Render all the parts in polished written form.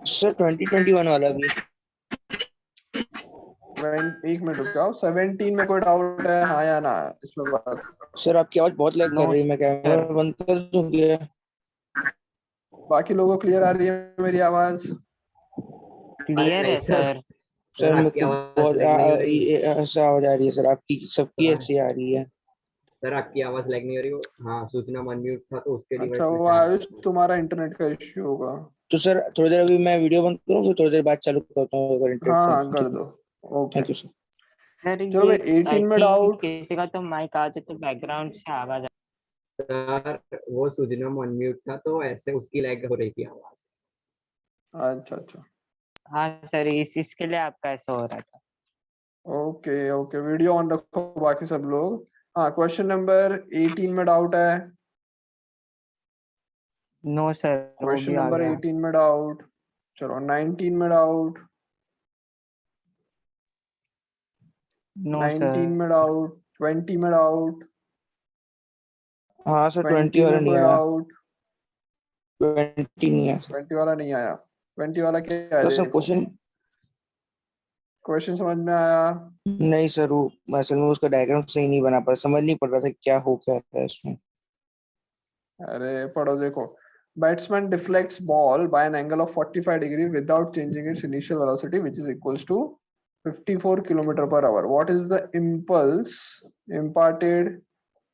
Sir 2021 वाला भी। एक मिनट रुक जाओ, 17 में कोई डाउट है हाँ या ना इसमें बात। सर आपकी आवाज बहुत लैग कर नो रही है, मैं कैमरा सर। बंद कर दूं क्या? बाकी लोगों को क्लियर आ रही है मेरी आवाज? अरे क्लियर नहीं है सर, सर। सर मेरे आपकी को आवाज बहुत लैग नहीं हो रही। ऐसा आवाज आ रही है सर, आपकी सबकी सर ऐसी आ रही है। सर आपकी आवाज लैग नहीं हो रही हो। हाँ, सूचना अनम्यूट था तो उसके अच्छा, डिवाइस में वो शायद आयुष आया। तुम्हारा इंटरनेट का इश्यू होगा। तो सर थोड़ी देर अभी मैं वीडियो बंद करूँ, फिर थोड़ी देर बाद चालू करता हूँ अगर इंटरनेट हाँ हाँ कनेक्शन कर ठीक है। दो। Okay thank you sir. Sir चलो ये भाई, आई 18 में थिंक डाउट। किसी का तो माइक आ जाए तो बैकग्राउंड से आवाज सर वो सूचना अनम्यूट था तो ऐसे उसकी लैग हो रही थी आवाज। अच्छा अच्छा। हाँ सर, इसके लिए आपका ऐसा हो रहा था। ओके ओके, वीडियो ऑन रखो बाकी सब लोग। हाँ, क्वेश्चन नंबर 18 में डाउट है। नो सर, वो क्वेश्चन भी आ नंबर गया। 18 में डाउट। चलो 19 में डाउट। No 19 sir. में डाउट, 20 में डाउट, हाँ सर 20 20 वाला में नहीं कोई आया। डाउट? 20 नहीं आया। 20 वाला नहीं आया। 20 वाला क्या है तो सर देखो। क्वेश्चन क्वेश्चन समझ में आया? नहीं सर, वो असल में उसका डायग्राम सही नहीं बना पा, समझ नहीं पड़ रहा था क्या हो क्या रहा है इसमें। अरे पढ़ो देखो। Batsman deflects ball by an angle of 45 degree without changing its initial velocity which is equals to 54 kilometre per hour. What is the impulse imparted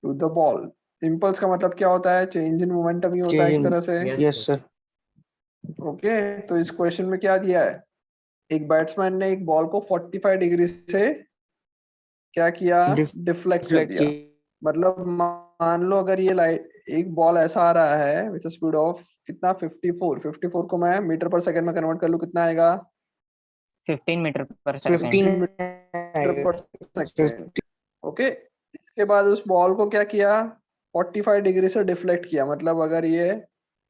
to the ball? Impulse का मतलब क्या होता है? चेंज इन मोमेंटम ही होता है एक change. तरह से। Yes yes sir. Sir. Okay, तो इस क्वेश्चन में क्या दिया है? एक बैट्समैन ने एक बॉल को 45 डिग्री से क्या किया? डिफ्लेक्ट कर डिफ्लेक्ट दिया। मतलब मान लो अगर ये लाइट, एक बॉल ऐसा आ रहा है विद स्पीड ऑफ कितना, 54 को मैं मीटर पर सेकंड में कन्वर्ट कर लूं, कितना आएगा? 15 मीटर पर सेकंड। 15 15 मीटर आएगा। पर सेकंड। 50। ओके, इसके बाद उस बॉल को क्या किया? 45 डिग्री से डिफ्लेक्ट किया। मतलब अगर ये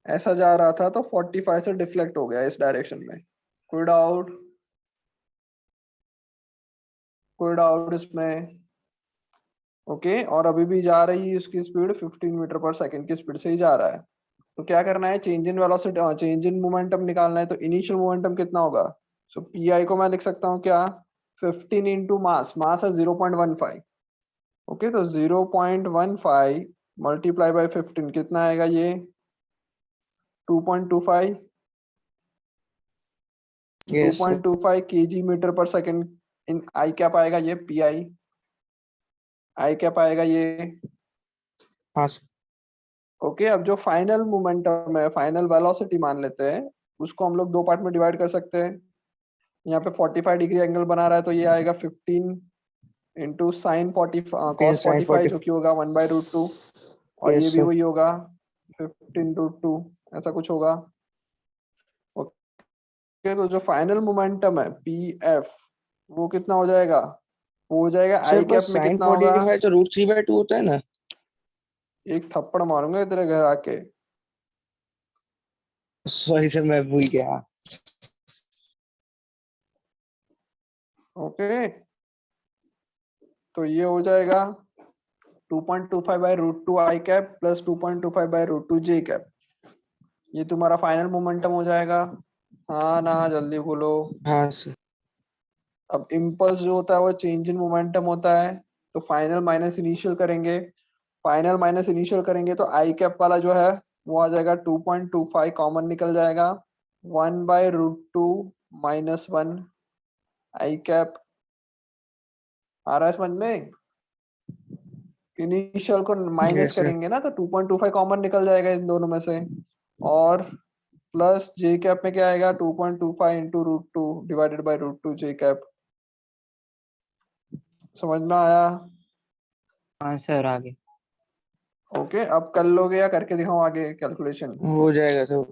ऐसा जा रहा था तो 45 से डिफ्लेक्ट हो गया इस डायरेक्शन में। कोई डाउट? कोई डाउट इसमें? ओके, और अभी भी जा रही है उसकी स्पीड 15 मीटर पर सेकंड की स्पीड से ही जा रहा है। तो क्या करना है? Change in velocity, change in momentum निकालना है। तो इनिशियल मोमेंटम कितना होगा? सो पी आई को मैं लिख सकता हूँ क्या? 15 इंटू मास। मास है 0.15। ओके, तो 0.15 मल्टीप्लाई बाय 15 कितना आएगा ये? 2.25। Yes sir. 2.25 KG metre per second in आई क्या पाएगा ये? P I. आई क्या पाएगा ये? हाँ सर। ओके, अब जो फाइनल मोमेंटम है, फाइनल वेलोसिटी मान लेते हैं, उसको हम लोग दो पार्ट में डिवाइड कर सकते हैं। यहाँ पे 45 डिग्री एंगल बना रहा है तो ये आएगा 15 इंटू साइन 40 15 कॉस साइन 45 40। जो कि होगा 1/√2। और ये यस भी सर। वही होगा 15√2, ऐसा कुछ होगा। ओके, तो जो फाइनल मोमेंटम है पी एफ, वो कितना हो जाएगा? वो हो जाएगा सर आई पर कैप में साइन कितना होगा? 45 तो √3/2 होता है ना। एक थप्पड़ मारूंगा तेरे घर आके। सॉरी सर, मैं भूल गया। ओके, तो ये हो जाएगा 2.25/√2 आई कैप प्लस 2.25/√2 जे कैप। ये तुम्हारा फाइनल मोमेंटम हो जाएगा। हाँ ना, जल्दी बोलो। हाँ सर। अब इम्पल्स जो होता है वो चेंज इन मोमेंटम होता है। तो फाइनल माइनस इनिशियल करेंगे। फाइनल माइनस इनिशियल करेंगे तो आई कैप वाला जो है वो आ जाएगा 2.25, कॉमन निकल जाएगा। 1/√2 -1 आई कैप। आ रहा है समझ में? इनिशियल को माइनस यस सर। करेंगे ना तो 2.25 कॉमन निकल जाएगा इन दोनों में से। और प्लस जे कैप में क्या आएगा? 2.25 into √2 divided by √2 J cap. समझ में आया? हाँ सर, आगे। ओके, अब कर लोगे या करके दिखाऊं आगे कैलकुलेशन? हो जाएगा सर।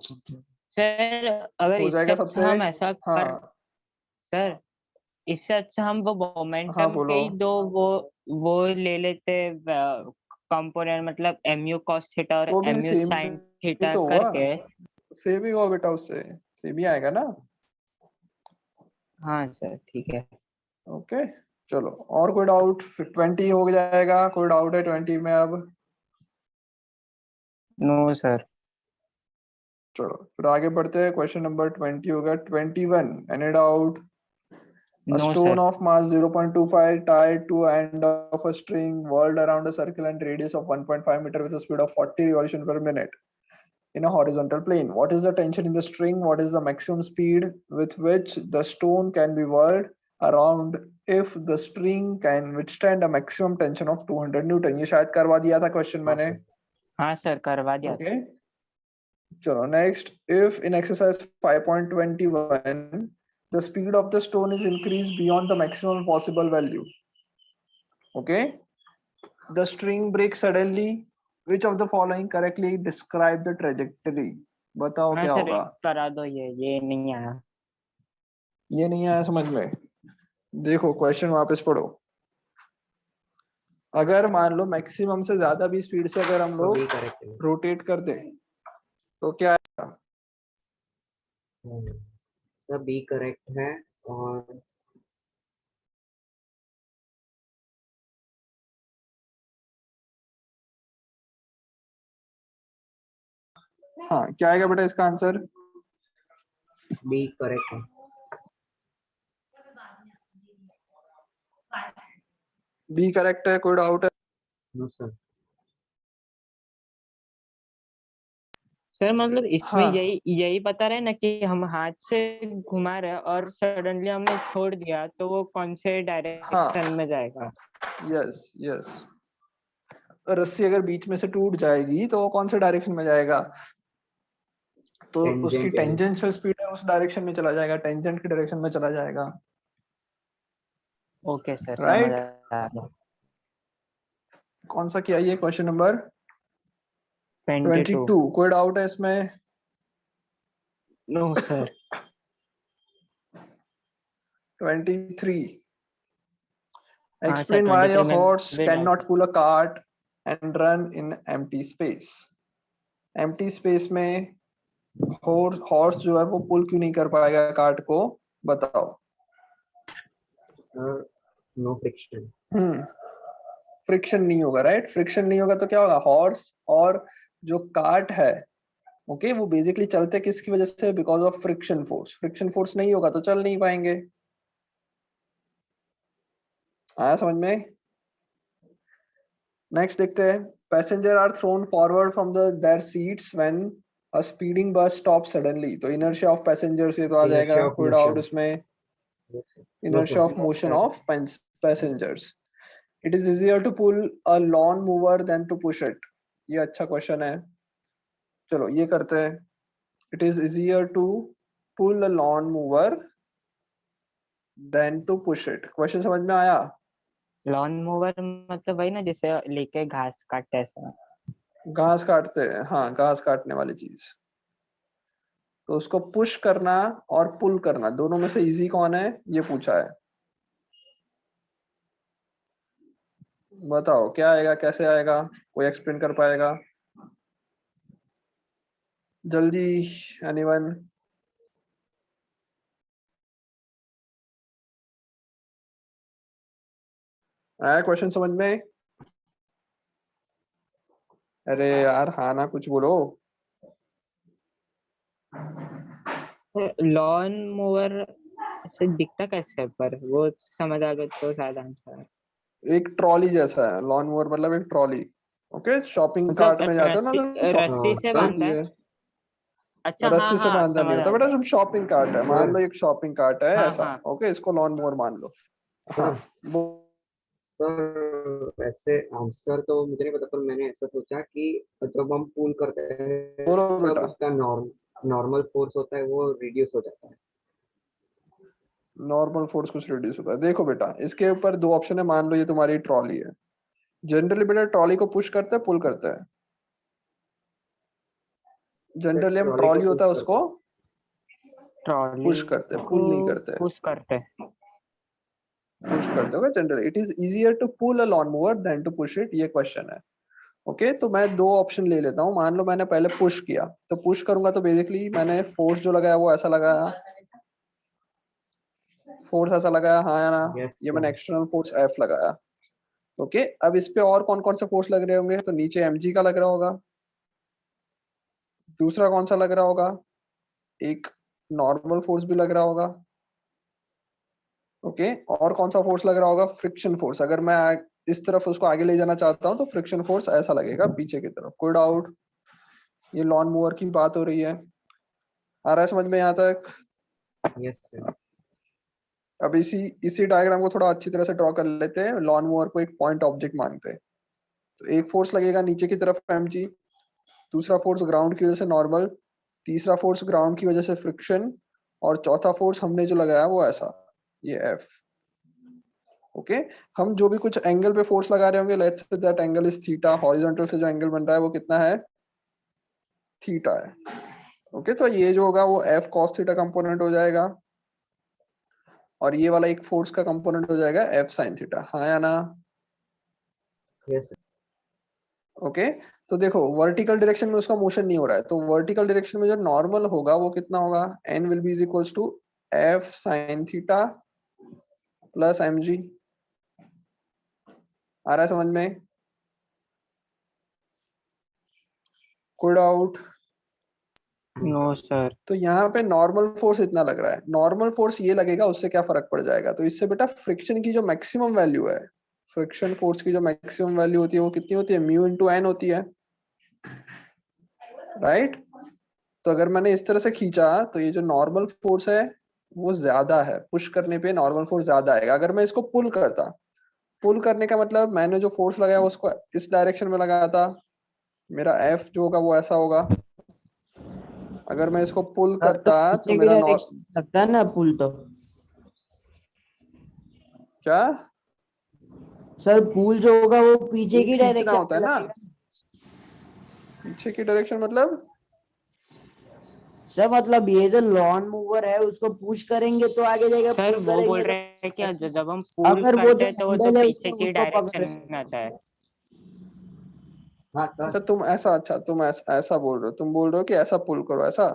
सर अगर हो इससे जाएगा अच्छा सबसे। हम ऐसा कर, हाँ सर इससे अच्छा हम वो हाँ मोमेंटम के बोलो। ही दो वो ले लेते कंपोनेंट, मतलब mu cos थीटा और तो भी mu सेम sin ही थीटा तो हुआ। करके। सेम ही हुआ बेटा, उससे सेम ही आएगा ना। हाँ सर, ठीक है। ओके, चलो और कोई डाउट? फिर 20 हो जाएगा। कोई डाउट है 20 में अब? No sir. चलो फिर आगे बढ़ते हैं, क्वेश्चन नंबर 20 होगा 21। Any doubt? A no stone sir. of mass 0.25 tied to end of a string whirled around a circle and radius of 1.5 meter with a speed of 40 revolution per minute in a horizontal plane. What is the tension in the string? What is the maximum speed with which the stone can be whirled around if the string can withstand a maximum tension of 200 Newton? ये शायद करवा दिया था question मैंने। हाँ sir करवा दिया। Okay. चलो next, if in exercise 5.21 the speed of the stone is increased beyond the maximum possible value, okay, the string breaks suddenly, which of the following correctly describe the trajectory? बताओ हाँ क्या sir होगा? करा दो, ये नहीं आया। ये नहीं आया समझ में? देखो क्वेश्चन वापस पढ़ो। अगर मान लो मैक्सिमम से ज्यादा भी स्पीड से अगर हम तो लोग बी करेक्ट है। रोटेट कर दे तो क्या? सब बी करेक्ट है। और हाँ क्या आएगा बेटा इसका आंसर? बी करेक्ट है। बी करेक्ट है, कोई डाउट है? No sir. सर मतलब इसमें हाँ यही बता रहे हैं ना कि हम हाथ से घुमा रहे हैं और सडनली हमने छोड़ दिया तो वो कौन से डायरेक्शन में जाएगा? Yes yes. रस्सी अगर बीच में से टूट जाएगी तो वो कौन से डायरेक्शन में जाएगा? तो उसकी टेंजेंट यानी। टेंजेंशियल स्पीड है उस डायरेक्शन में चला जाएगा, टेंजेंट की डायरेक्शन में चला जाएगा। ओके सर समझ राइट? आ गया। कौन सा किया ये क्वेश्चन नंबर 22। 22? कोई डाउट है इसमें? No sir. 23। हाँ सर Explain why a 23 में horse भी like cannot pull a cart and run in empty space. empty space में हॉर्स जो है वो पुल क्यों नहीं कर पाएगा कार्ट को? बताओ। No friction. फ्रिक्शन नहीं होगा, राइट? फ्रिक्शन नहीं होगा तो क्या होगा? हॉर्स और जो कार्ट है, ओके, वो बेसिकली चलते किसकी वजह से? Because of friction force. Friction force नहीं होगा तो चल नहीं पाएंगे। आया समझ में? नेक्स्ट देखते हैं। Passenger are thrown forward from their seats when a speeding bus stop suddenly. तो इनर्शिया ऑफ पैसेंजर्स ये तो आ जाएगा, Inertia of कोई डाउट motion. इसमें? Yes, sir. No, inertia sir. of motion of passengers. It is easier to pull a lawn mower than to push it. ये अच्छा question है। चलो ये करते हैं। It is easier to pull a lawn mower than to push it. Question समझ में आया? लॉन मूवर मतलब वही ना जिसे लेके घास काटते ऐसा? घास काटते हैं, हाँ, घास काटने वाली चीज। तो उसको पुश करना और पुल करना दोनों में से इजी कौन है ये पूछा है। बताओ क्या आएगा, कैसे आएगा? कोई एक्सप्लेन कर पाएगा जल्दी? एनीवन? आया क्वेश्चन समझ में? अरे यार हाँ ना, कुछ बोलो। लॉन मूवर ऐसे दिखता कैसे है, पर वो समझ आ गया तो शायद आंसर। एक ट्रॉली जैसा है लॉन मोवर, मतलब एक ट्रॉली। ओके, शॉपिंग मतलब कार्ट में जाते हो ना तो रस्सी से बांधा है? अच्छा हाँ रस्सी से हाँ बांधा नहीं समझ होता आ बेटा, गया। जब शॉपिंग कार्ट है, मान लो एक शॉपिंग कार्ट है हाँ ऐसा, हाँ ओके, इसको लॉन मोवर मान लो। हाँ सर वैसे आंसर तो मुझे नहीं पता, पर मैंने ऐसा सोचा कि जब हम पूल करते हैं बोलो तब बेटा। उसका नॉर्मल फोर्स होता है वो रिड्यूस हो जाता है। नॉर्मल फोर्स कुछ रिड्यूस होता है। देखो बेटा इसके ऊपर दो ऑप्शन है। मान लो ये तुम्हारी ट्रॉली है। जनरली बेटा ट्रॉली को पुश करते हैं पुल करते हैं? जनरली हम ट्रॉली को ट्रॉली होता है पुश करते उसको हैं। ट्रॉली पुश करते हैं, पुल नहीं करते। पुश करते। पुश करते हो generally. It is easier to pull a lawn mower than to push it, ये क्वेश्चन है। ओके तो मैं दो ऑप्शन ले लेता हूँ। मान लो मैंने पहले पुश किया, तो पुश करूंगा तो बेसिकली मैंने फोर्स जो लगाया वो ऐसा लगाया, फोर्स ऐसा लगाया, हाँ या ना? Yes, ये मैंने sir. एक्सटर्नल फोर्स एफ लगाया। ओके अब इस पे और कौन कौन से फोर्स लग रहे होंगे? तो नीचे mg का लग रहा होगा, दूसरा कौन सा लग रहा होगा? एक नॉर्मल फोर्स भी लग रहा होगा। ओके, और कौन सा फोर्स लग रहा होगा? Friction force. अगर मैं इस तरफ उसको आगे ले जाना चाहता हूँ तो फ्रिक्शन फोर्स ऐसा लगेगा पीछे की तरफ। कोई डाउट? ये लॉन मूवर की बात हो रही है, आ रहा है समझ में यहाँ तक? Yes sir. अब इसी डायग्राम को थोड़ा अच्छी तरह से ड्रॉ कर लेते हैं। लॉन मूवर को एक पॉइंट ऑब्जेक्ट मानते हैं। तो एक फोर्स लगेगा नीचे की तरफ mg, दूसरा फोर्स ग्राउंड की वजह से नॉर्मल, तीसरा फोर्स ग्राउंड की वजह से फ्रिक्शन, और चौथा फोर्स हमने जो लगाया वो ऐसा, ये F। ओके, हम जो भी कुछ एंगल पे फोर्स लगा रहे होंगे, let's say that angle is theta, horizontal से जो एंगल बन रहा है वो कितना है? थीटा है। ओके, तो ये जो होगा वो F cos थीटा कंपोनेंट हो जाएगा, और ये वाला एक फोर्स का कंपोनेंट हो जाएगा F sin थीटा। हाँ या ना? Yes sir. ओके, तो देखो वर्टिकल डायरेक्शन में उसका मोशन नहीं हो रहा है, तो वर्टिकल डायरेक्शन में जो नॉर्मल होगा वो कितना होगा? n will be is equals to F sin theta plus mg। आ रहा है समझ में? कोई डाउट? No sir. तो यहाँ पे नॉर्मल फोर्स इतना लग रहा है, नॉर्मल फोर्स ये लगेगा, उससे क्या फर्क पड़ जाएगा? तो इससे बेटा फ्रिक्शन की जो मैक्सिमम वैल्यू है, फ्रिक्शन फोर्स की जो मैक्सिमम वैल्यू होती है वो कितनी होती है? म्यू इंटू एन होती है, राइट? तो अगर मैंने इस तरह से खींचा तो ये जो नॉर्मल फोर्स है वो ज्यादा है, पुश करने पे नॉर्मल फोर्स ज्यादा आएगा। अगर मैं इसको पुल करता, पुल करने का मतलब मैंने जो फोर्स लगाया उसको इस डायरेक्शन में लगाया था, मेरा F जो होगा वो ऐसा होगा। अगर मैं इसको पुल सर तो करता तो पीछे की मेरा डायरेक्शन लगता है ना पुल तो? क्या? सर पुल जो होगा वो पीछे पुल की खींचना डायरेक्शन होता में है ना, लगेगा। पीछे की डायरेक्शन मतलब? सर मतलब ये जो लॉन मूवर है उसको पुश करेंगे तो आगे जाएगा, सर पुल वो बोल करेंगे तो रहे हैं कि जब हम पुल अगर वो करते जो हैं तो वो तो हैंडल है पीछे उसको की उसको डायरेक्शन पकड़े। में आता है। हाँ सर। अच्छा तुम ऐसा, अच्छा तुम ऐसा बोल रहे हो, तुम बोल रहे हो कि ऐसा पुल करो, ऐसा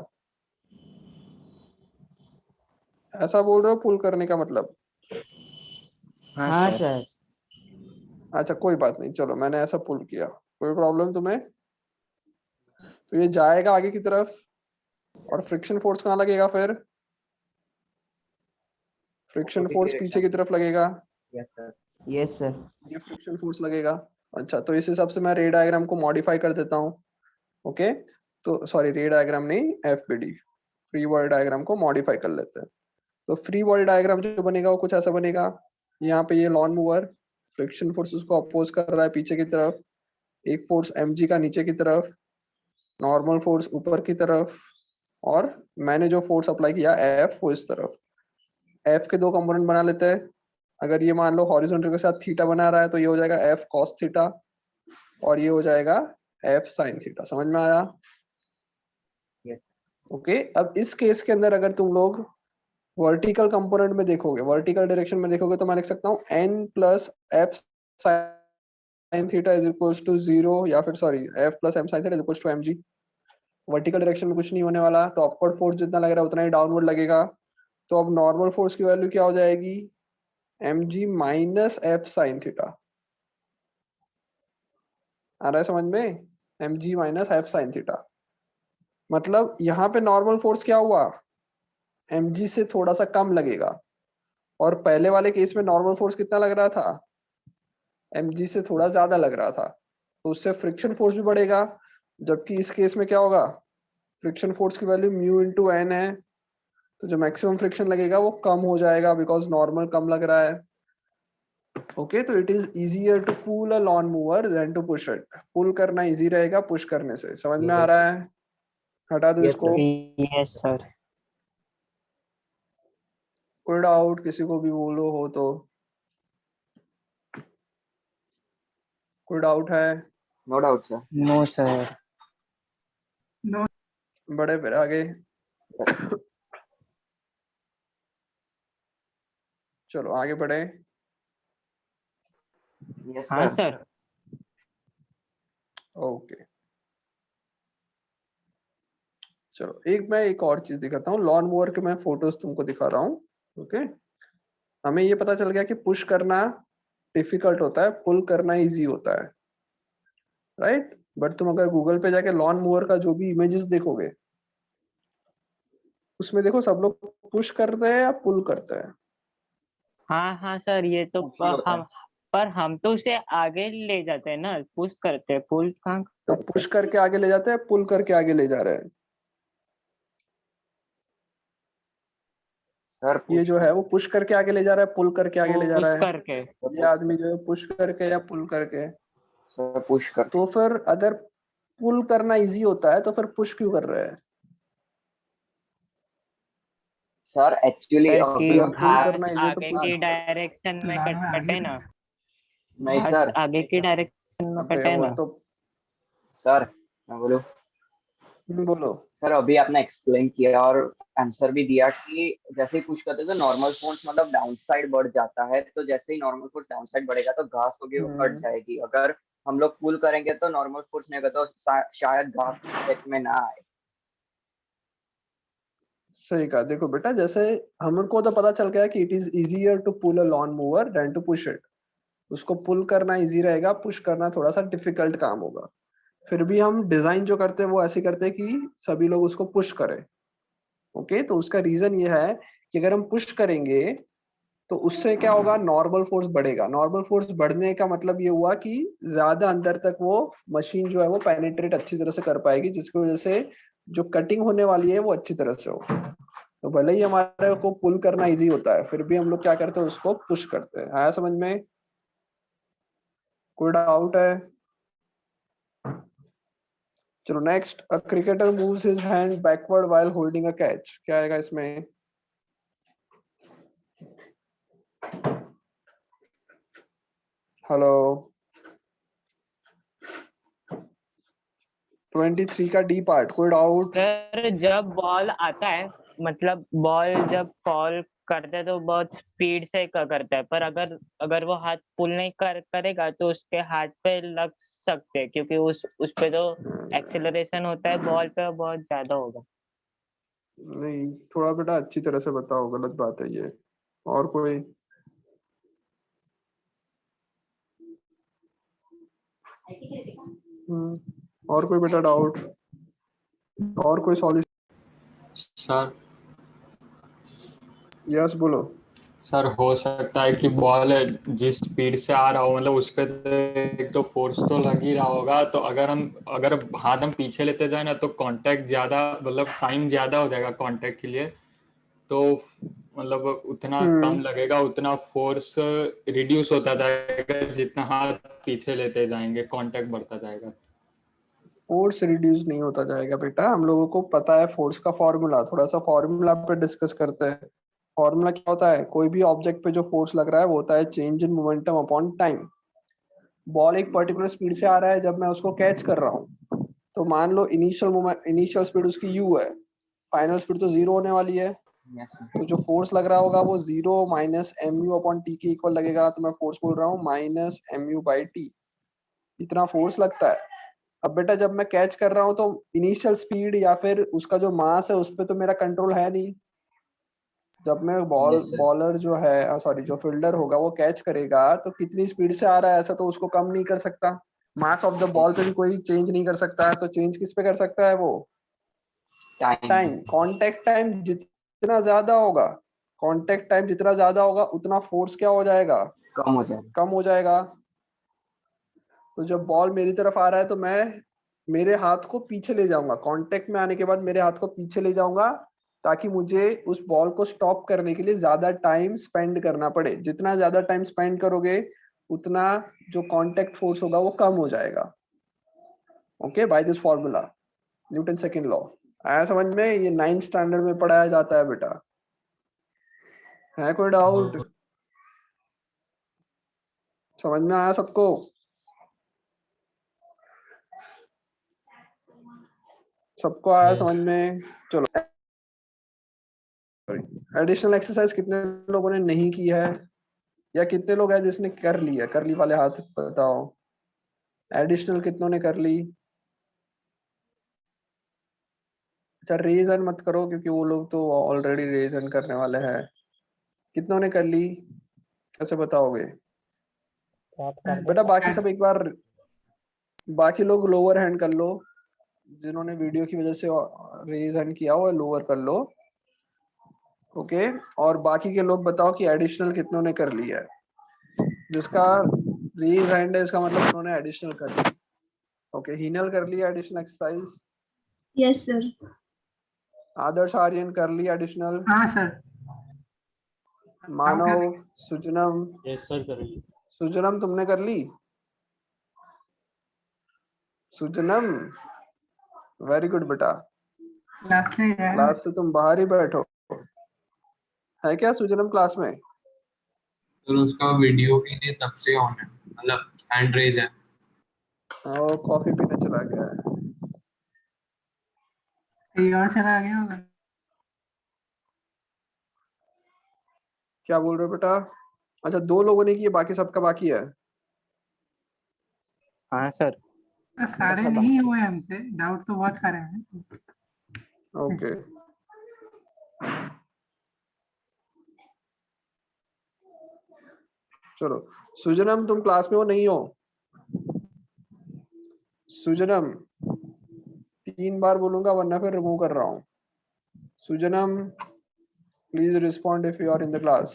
ऐसा बोल रहे हो पुल करने का मतलब? हाँ हाँ सर। सर। अच्छा कोई बात नहीं, चलो मैंने ऐसा पुल किया, कोई प्रॉब्लम तुम्हें? तो ये जाएगा आगे की तरफ, और फ्रिक्शन फोर्स कहाँ लगेगा फिर? फ्रिक्शन Opposite फोर्स पीछे direction। की तरफ लगेगा, यस सर। Yes sir. ये फ्रिक्शन फोर्स लगेगा। अच्छा, तो इस हिसाब से मैं रे डायग्राम को मॉडिफाई कर देता हूँ। ओके, तो सॉरी रे डायग्राम नहीं, FBD, फ्री बॉडी डायग्राम को मॉडिफाई कर लेते हैं। तो फ्री बॉडी डायग्राम जो बनेगा वो कुछ ऐसा बनेगा। यहाँ पे ये लॉन मूवर, फ्रिक्शन फोर्स उसको अपोज कर रहा है पीछे की तरफ, एक फोर्स mg का नीचे की तरफ, नॉर्मल फोर्स ऊपर की तरफ, और मैंने जो फोर्स अप्लाई किया F वो इस तरफ। F के दो कंपोनेंट बना लेते हैं। अगर ये मान लो हॉरिजॉन्टल के साथ थीटा बना रहा है तो ये हो जाएगा F cos थीटा, और ये हो जाएगा F sin थीटा। समझ में आया? यस। ओके, अब इस केस के अंदर अगर तुम लोग वर्टिकल कंपोनेंट में देखोगे, वर्टिकल डायरेक्शन में देखोगे, तो मैं लिख सकता हूँ n plus F sin theta is equals to 0, या फिर sorry F plus M sin theta is equals to mg। Vertical direction में कुछ नहीं होने वाला, तो अपवर्ड फोर्स जितना लग रहा है उतना ही डाउनवर्ड लगेगा। तो अब नॉर्मल फोर्स की वैल्यू क्या हो जाएगी? mg minus F sin theta. आ रहा है समझ में? mg minus F sin theta, मतलब यहाँ पे नॉर्मल फोर्स क्या हुआ? mg से थोड़ा सा कम लगेगा, और पहले वाले केस में नॉर्मल फोर्स कितना लग रहा था? mg से थोड़ा ज्यादा लग रहा था, तो उससे फ्रिक्शन फोर्स भी बढ़ेगा। जबकि इस केस में क्या होगा? फ्रिक्शन फोर्स की वैल्यू म्यू इंटू एन है, तो जो मैक्सिमम फ्रिक्शन लगेगा वो कम हो जाएगा, बिकॉज नॉर्मल कम लग रहा है। ओके, तो it is easier to pull a lawn mower than to push it. Pull करना इजी रहेगा पुश करने से। समझ में आ रहा है? हटा दो Yes, इसको। sir. Yes sir. कोई डाउट किसी को भी बोलो हो तो? कोई डाउट है? No doubt sir. No sir. बढ़े फिर आगे। चलो आगे बढ़े। यस हाँ सर। सर। ओके, चलो एक और चीज दिखाता हूँ। लॉन मूवर के मैं फोटोज तुमको दिखा रहा हूँ। ओके, हमें ये पता चल गया कि पुश करना डिफिकल्ट होता है, पुल करना इजी होता है, राइट? बट तुम अगर गूगल पे जाके लॉन मूवर का जो भी इमेजेस देखोगे, उसमें देखो सब लोग पुश करते हैं या पुल करते हैं। हाँ हाँ सर, ये तो Push ही होता है। हम, पर हम तो उसे आगे ले जाते हैं ना, पुश करते हैं, पुल कहाँ तो करते पुश हैं। करके आगे ले जाते हैं, पुल करके आगे ले जा रहे हैं। सर ये पुश जो है वो पुश करके आगे ले जा रहा है, पुल करके आगे ले जा पुश रहा है। करके। ये आदमी जो है पुश करके या पुल करके। सर पुश कर। तो फिर अगर पुल करना इजी होता है तो फिर पुश क्यों कर रहे हैं? सर एक्चुअली सर कि अभी अगर पुल घास करना इजी है तो आगे पुश। की डायरेक्शन में कटे ना, नहीं घास सर। आगे की डायरेक्शन में अबे कटे वो ना। तो सर मैं बोलूं। बोलो। सर अभी आपने एक्सप्लेन किया और आंसर भी दिया कि जैसे ही पुश करते हैं तो नॉर्मल फोर्स मतलब डाउन साइड बढ़ जाता है, तो जैसे ही नॉर्मल फोर्स डाउन साइड बढ़ेगा तो घास होगी वो कट जाएगी। अगर हम लोग पुल करेंगे तो नॉर्मल फोर्स नहीं होगा, तो शायद घास इफेक्ट में ना आए। सही कहा। देखो बेटा, जैसे हमको तो पता चल गया कि it is easier to pull a lawn mower than to push it. उसको पुल करना इजी रहेगा, पुश करना थोड़ा सा डिफिकल्ट काम होगा। फिर भी हम डिजाइन जो करते हैं वो ऐसे करते हैं कि सभी लोग उसको पुश करें। ओके, तो उसका रीजन ये है कि अगर हम पुश करेंगे तो उससे क्या होगा, नॉर्मल फोर्स बढ़ेगा। नॉर्मल फोर्स बढ़ने का मतलब ये हुआ कि ज्यादा अंदर तक वो मशीन जो है वो पेनिट्रेट अच्छी तरह से कर पाएगी, जिसकी वजह से जो कटिंग होने वाली है वो अच्छी तरह से हो। तो भले ही हमारे को पुल करना इजी होता है, फिर भी हम लोग क्या करते हैं, उसको पुश करते हैं। आया समझ में? कोई डाउट है? चलो next, a cricketer moves his hand backward while holding a catch. क्या आएगा इसमें? हेलो, 23 का डी पार्ट, कोई डाउट? सर जब बॉल आता है, मतलब बॉल जब फॉल करता है तो बहुत स्पीड से करता है, पर अगर अगर वो हाथ पुल नहीं करेगा तो उसके हाथ पे लग सकते हैं, क्योंकि उस पे तो एक्सेलरेशन होता है, बॉल पे बहुत ज्यादा होगा। नहीं, थोड़ा बेटा अच्छी तरह से बताओ, गलत बात है ये। और कोई? और कोई बेटा डाउट? और कोई सॉल्यूशन? सर यस बोलो। सर हो सकता है कि बॉल जिस स्पीड से आ रहा हो, मतलब उस पे तो एक तो फोर्स तो लग ही रहा होगा, तो अगर हाथ हम पीछे लेते जाए ना तो कांटेक्ट ज्यादा, मतलब टाइम ज्यादा हो जाएगा कांटेक्ट के लिए, तो मतलब उतना कम लगेगा, उतना फोर्स रिड्यूस होता जाएगा जितना हाथ पीछे लेते जाएंगे, कांटेक्ट बढ़ता जाएगा। फोर्स रिड्यूस नहीं होता जाएगा बेटा, हम लोगों को पता है फोर्स का फॉर्मूला। थोड़ा सा फॉर्मूला पे डिस्कस करते हैं। फॉर्मूला क्या होता है? कोई भी ऑब्जेक्ट पे जो फोर्स लग रहा है वो होता है change in momentum upon time. Ball एक पर्टिकुलर स्पीड से आ रहा है, जब मैं उसको कैच कर रहा हूँ तो मान लो इनिशियल स्पीड उसकी यू है, फाइनल स्पीड तो जीरो होने वाली है। यस तो जो फोर्स लग रहा होगा वो zero minus M U upon T के इक्वल लगेगा। तो मैं फोर्स बोल रहा हूँ minus M U by T, इतना फोर्स लगता है। अब बेटा जब मैं कैच कर रहा हूँ तो इनिशियल स्पीड या फिर उसका जो मास है उस पर तो मेरा कंट्रोल है नहीं। जब मैं यस सर। बॉलर जो है, सॉरी जो फील्डर होगा वो कैच करेगा तो कितनी स्पीड से आ रहा है ऐसा तो उसको कम नहीं कर सकता। मास ऑफ द बॉल पे भी कोई चेंज नहीं कर सकता है, तो चेंज किस पे कर सकता है वो? टाइम। टाइम। कांटेक्ट टाइम जितना ज्यादा होगा, कांटेक्ट टाइम जितना ज्यादा होगा उतना फोर्स क्या हो जाएगा? कम हो जाएगा। कम हो जाएगा। तो जब बॉल मेरी तरफ आ रहा है तो मैं मेरे हाथ को पीछे ले जाऊंगा, कांटेक्ट में आने के बाद मेरे हाथ को पीछे ले जाऊंगा, ताकि मुझे उस बॉल को स्टॉप करने के लिए ज्यादा टाइम स्पेंड करना पड़े। जितना ज्यादा टाइम स्पेंड करोगे उतना जो कांटेक्ट फोर्स होगा वो कम हो जाएगा। Okay, by this formula, Newton second law. आया समझ में? ये 9th स्टैंडर्ड में पढ़ाया जाता है बेटा। है कोई डाउट? समझ में आया सबको? सबको आया समझ में? चलो, एडिशनल एक्सरसाइज कितने लोगों ने नहीं की है, या कितने लोग हैं जिसने कर ली है? कर ली वाले हाथ बताओ। एडिशनल कितनों ने कर ली? अच्छा, रेज एंड मत करो क्योंकि वो लोग तो ऑलरेडी रेज एंड करने वाले हैं। कितनों ने कर ली? कैसे बताओगे? बात कर बेटा देना। बाकी सब एक बार बाकी लोग लोअर हैंड कर लो, जिन्होंने वीडियो की वजह से रेज हैंड किया हुआ है लोअर कर लो। ओके, और बाकी के लोग बताओ कि एडिशनल कितनों ने कर लिया है। जिसका रेज हैंड है इसका मतलब उन्होंने एडिशनल कर लिया। ओके, हिनल कर लिया एडिशनल एक्सरसाइज, यस सर। आदर्श आर्यन कर लिया एडिशनल, हाँ सर। मानव, सुजनम, यस सर करिए। सुजनम तुमने कर ली? सुजनम वेरी गुड बेटा, क्लास से है। क्लास से तुम बाहर ही बैठो। है क्या सुजनम क्लास में? तो उसका वीडियो भी नहीं तब से ऑन है, मतलब हैंड रेज है। और कॉफी पीने चला गया है। कहीं और चला गया होगा। क्या बोल रहे हो बेटा? अच्छा, 2 लोगों ने किए, बाकी सबका बाकी है। हाँ सर। सारे नहीं हुए हमसे, डाउट तो बहुत सारे हैं। ओके, चलो सुजनम तुम क्लास में हो नहीं हो? सुजनम 3 बार बोलूंगा वरना फिर रिमूव कर रहा हूँ। Sujanam please respond if you are in the class.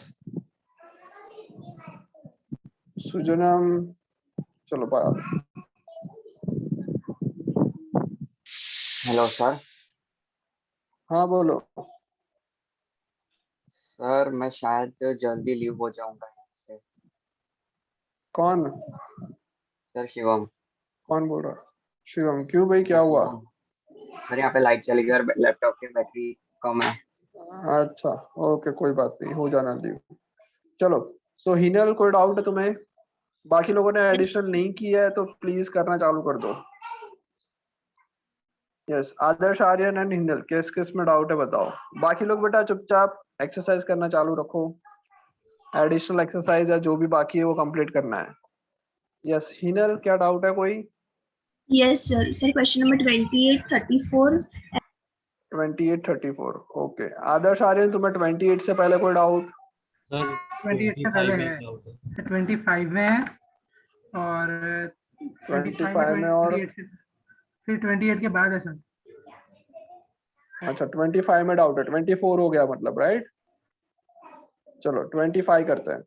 Sujanam, चलो बाय। Hello sir. हाँ बोलो। सर मैं शायद जल्दी लीव हो जाऊंगा यहाँ से। कौन सर शिवम। कौन बोल रहा? शिवम, क्यों भाई क्या हुआ? सर यहाँ पे लाइट चली गई और लैपटॉप की बैटरी कम है। अच्छा ओके, कोई बात नहीं, हो जाना लीव। चलो, सो हिनल कोई डाउट है तुम्हें? बाकी लोगों ने एडिशनल नहीं किया है तो प्लीज करना चालू कर दो। यस, आदर्श, आर्यन एंड हिनल, किस किस में डाउट है बताओ। बाकी लोग बेटा चुपचाप एक्सरसाइज करना चालू रखो। एडिशनल एक्सरसाइज या जो भी बाकी है वो कंप्लीट करना है। यस हिनल, क्या डाउट है कोई? Yes sir. Sir question number 28, 34। 28, 34। Okay, Adarsh, Aryan तुम्हें 28 से पहले कोई डाउट? सर 28 से पहले है, 25 में है, और 25 में और 28 से फिर 28 के बाद है सर। अच्छा 25 में डाउट है, 24 हो गया मतलब, राइट? चलो 25 करते हैं।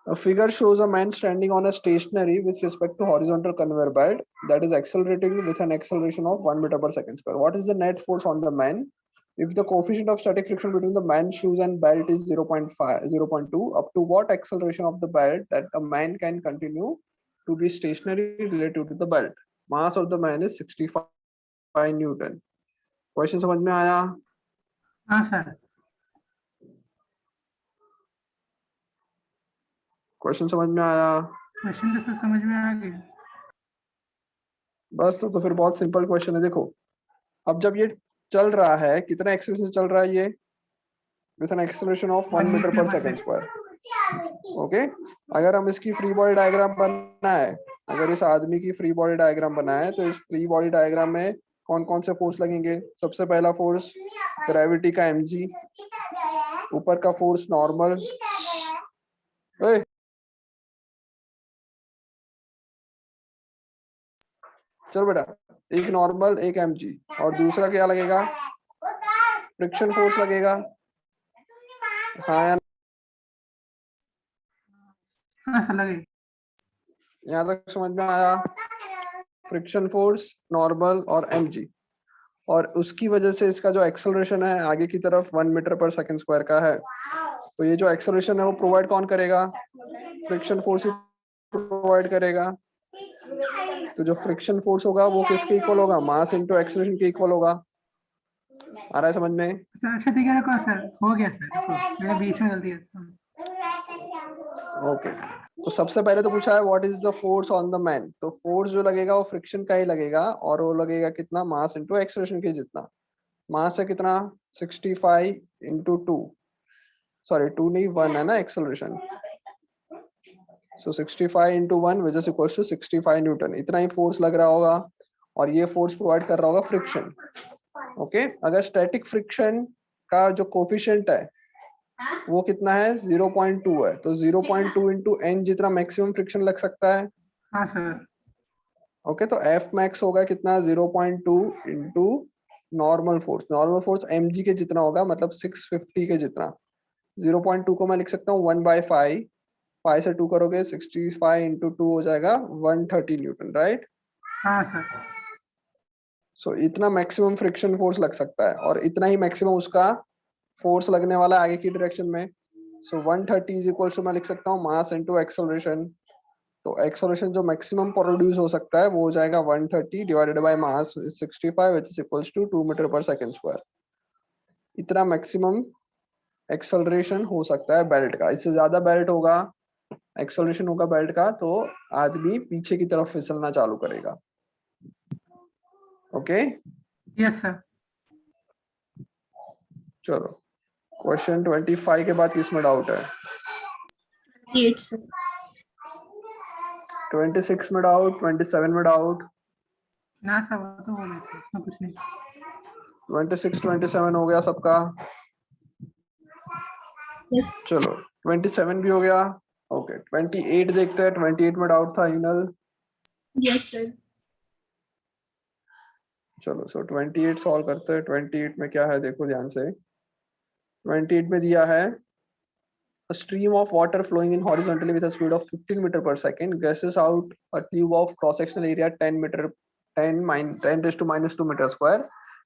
A figure shows a man standing on a stationary with respect to horizontal conveyor belt that is accelerating with an acceleration of 1 meter per second square. What is the net force on the man? If the coefficient of static friction between the man's shoes and belt is 0.5, 0.2, up to what acceleration of the belt that a man can continue to be stationary relative to the belt? Mass of the man is 65 Newton. Question समझ में आया? हाँ sir. Question समझ में आया? Question तो sir समझ में आ गया। बस तो फिर बहुत सिंपल क्वेश्चन है। देखो, अब जब ये चल रहा है, कितना एक्सेलरेशन चल रहा है ये? With an acceleration of 1 metre per second square. Okay, अगर हम इसकी फ्री बॉडी डायग्राम बनाए, अगर इस आदमी की फ्री बॉडी डायग्राम बनाए तो इस फ्री बॉडी डायग्राम में कौन कौन से फोर्स लगेंगे? सबसे पहला फोर्स ग्रेविटी का mg, ऊपर का फोर्स नॉर्मल, चलो बेटा, एक नॉर्मल एक mg, और दूसरा क्या लगेगा? फ्रिक्शन फोर्स लगेगा। हाँ या हाँ सर लगे। यहाँ तक समझ में आया? फ्रिक्शन फोर्स, नॉर्मल और mg, और उसकी वजह से इसका जो एक्सेलरेशन है आगे की तरफ 1 मीटर पर सेकंड स्क्वायर का है। तो ये जो एक्सेलरेशन है वो प्रोवाइड कौन करेगा? फ्रिक्शन फोर्स ही प्रोवाइड करेगा। तो जो फ्रिक्शन फोर्स होगा वो किसके इक्वल होगा? मास इनटू एक्सेलरेशन के इक्वल होगा। आ रहा है समझ में? सर अच्छा ठीक है, रुको सर, हो गया सर, मेरे बीच में गलती है। ओके, तो सबसे पहले तो पूछा है what is the force on the man. तो फोर्स जो लगेगा वो फ्रिक्शन का ही लगेगा, और वो लगेगा कितना? मास इनटू एक्सेलरेशन के जितना। मास है कितना? 65 इंटू 2, सॉरी 2 नहीं 1 है ना acceleration. So 65 into 1 which is equal to 65 newton. इतना ही फोर्स लग रहा होगा, और ये फोर्स प्रोवाइड कर रहा होगा फ्रिक्शन। ओके, अगर स्टैटिक फ्रिक्शन का जो कोफिशिएंट है वो कितना है? 0.2 है, तो 0.2 इंटू n जितना मैक्सिमम फ्रिक्शन लग सकता है। हाँ सर। ओके, तो एफ मैक्स होगा कितना 0.2 इंटू नॉर्मल फोर्स mg के जितना होगा, मतलब 650 के जितना। 0.2 को मैं लिख सकता हूँ 1/5, 5 से 2 करोगे 65 इंटू 2 हो जाएगा 130 न्यूटन, राइट। हाँ सर। सो इतना मैक्सिमम फ्रिक्शन फोर्स लग सकता है, और इतना ही मैक्सिमम उसका फोर्स लगने वाला है आगे की डायरेक्शन में। सो 130 इज इक्वल टू, मैं लिख सकता हूँ मास इनटू एक्सेलरेशन। तो एक्सेलरेशन जो मैक्सिमम प्रोड्यूस हो सकता है वो हो जाएगा 130 divided by mass 65 which is equals to 2 metre per second square. इतना मैक्सिमम एक्सेलरेशन हो सकता है बेल्ट का। इससे ज्यादा बेल्ट होगा, एक्सेलरेशन होगा बेल्ट का, तो आदमी पीछे की तरफ फिसलना चालू करेगा। Okay, yes sir. चलो क्वेश्चन 25 के बाद किसमें डाउट है? 8 sir. 26 में डाउट, 27 में डाउट, ना सर वो तो हो गया था, इसमें कुछ नहीं। 26 27 हो गया सबका। Yes. चलो 27 भी हो गया। ओके 28 देखते हैं। 28 में डाउट था हिनल। Yes sir. चलो सो 28 सॉल्व करते हैं। 28 में क्या है देखो ध्यान से। 28 में दिया है a stream of water flowing in horizontally with a speed of 15 meter per second gushes out a tube of cross sectional area 10 raised to minus 2 meter square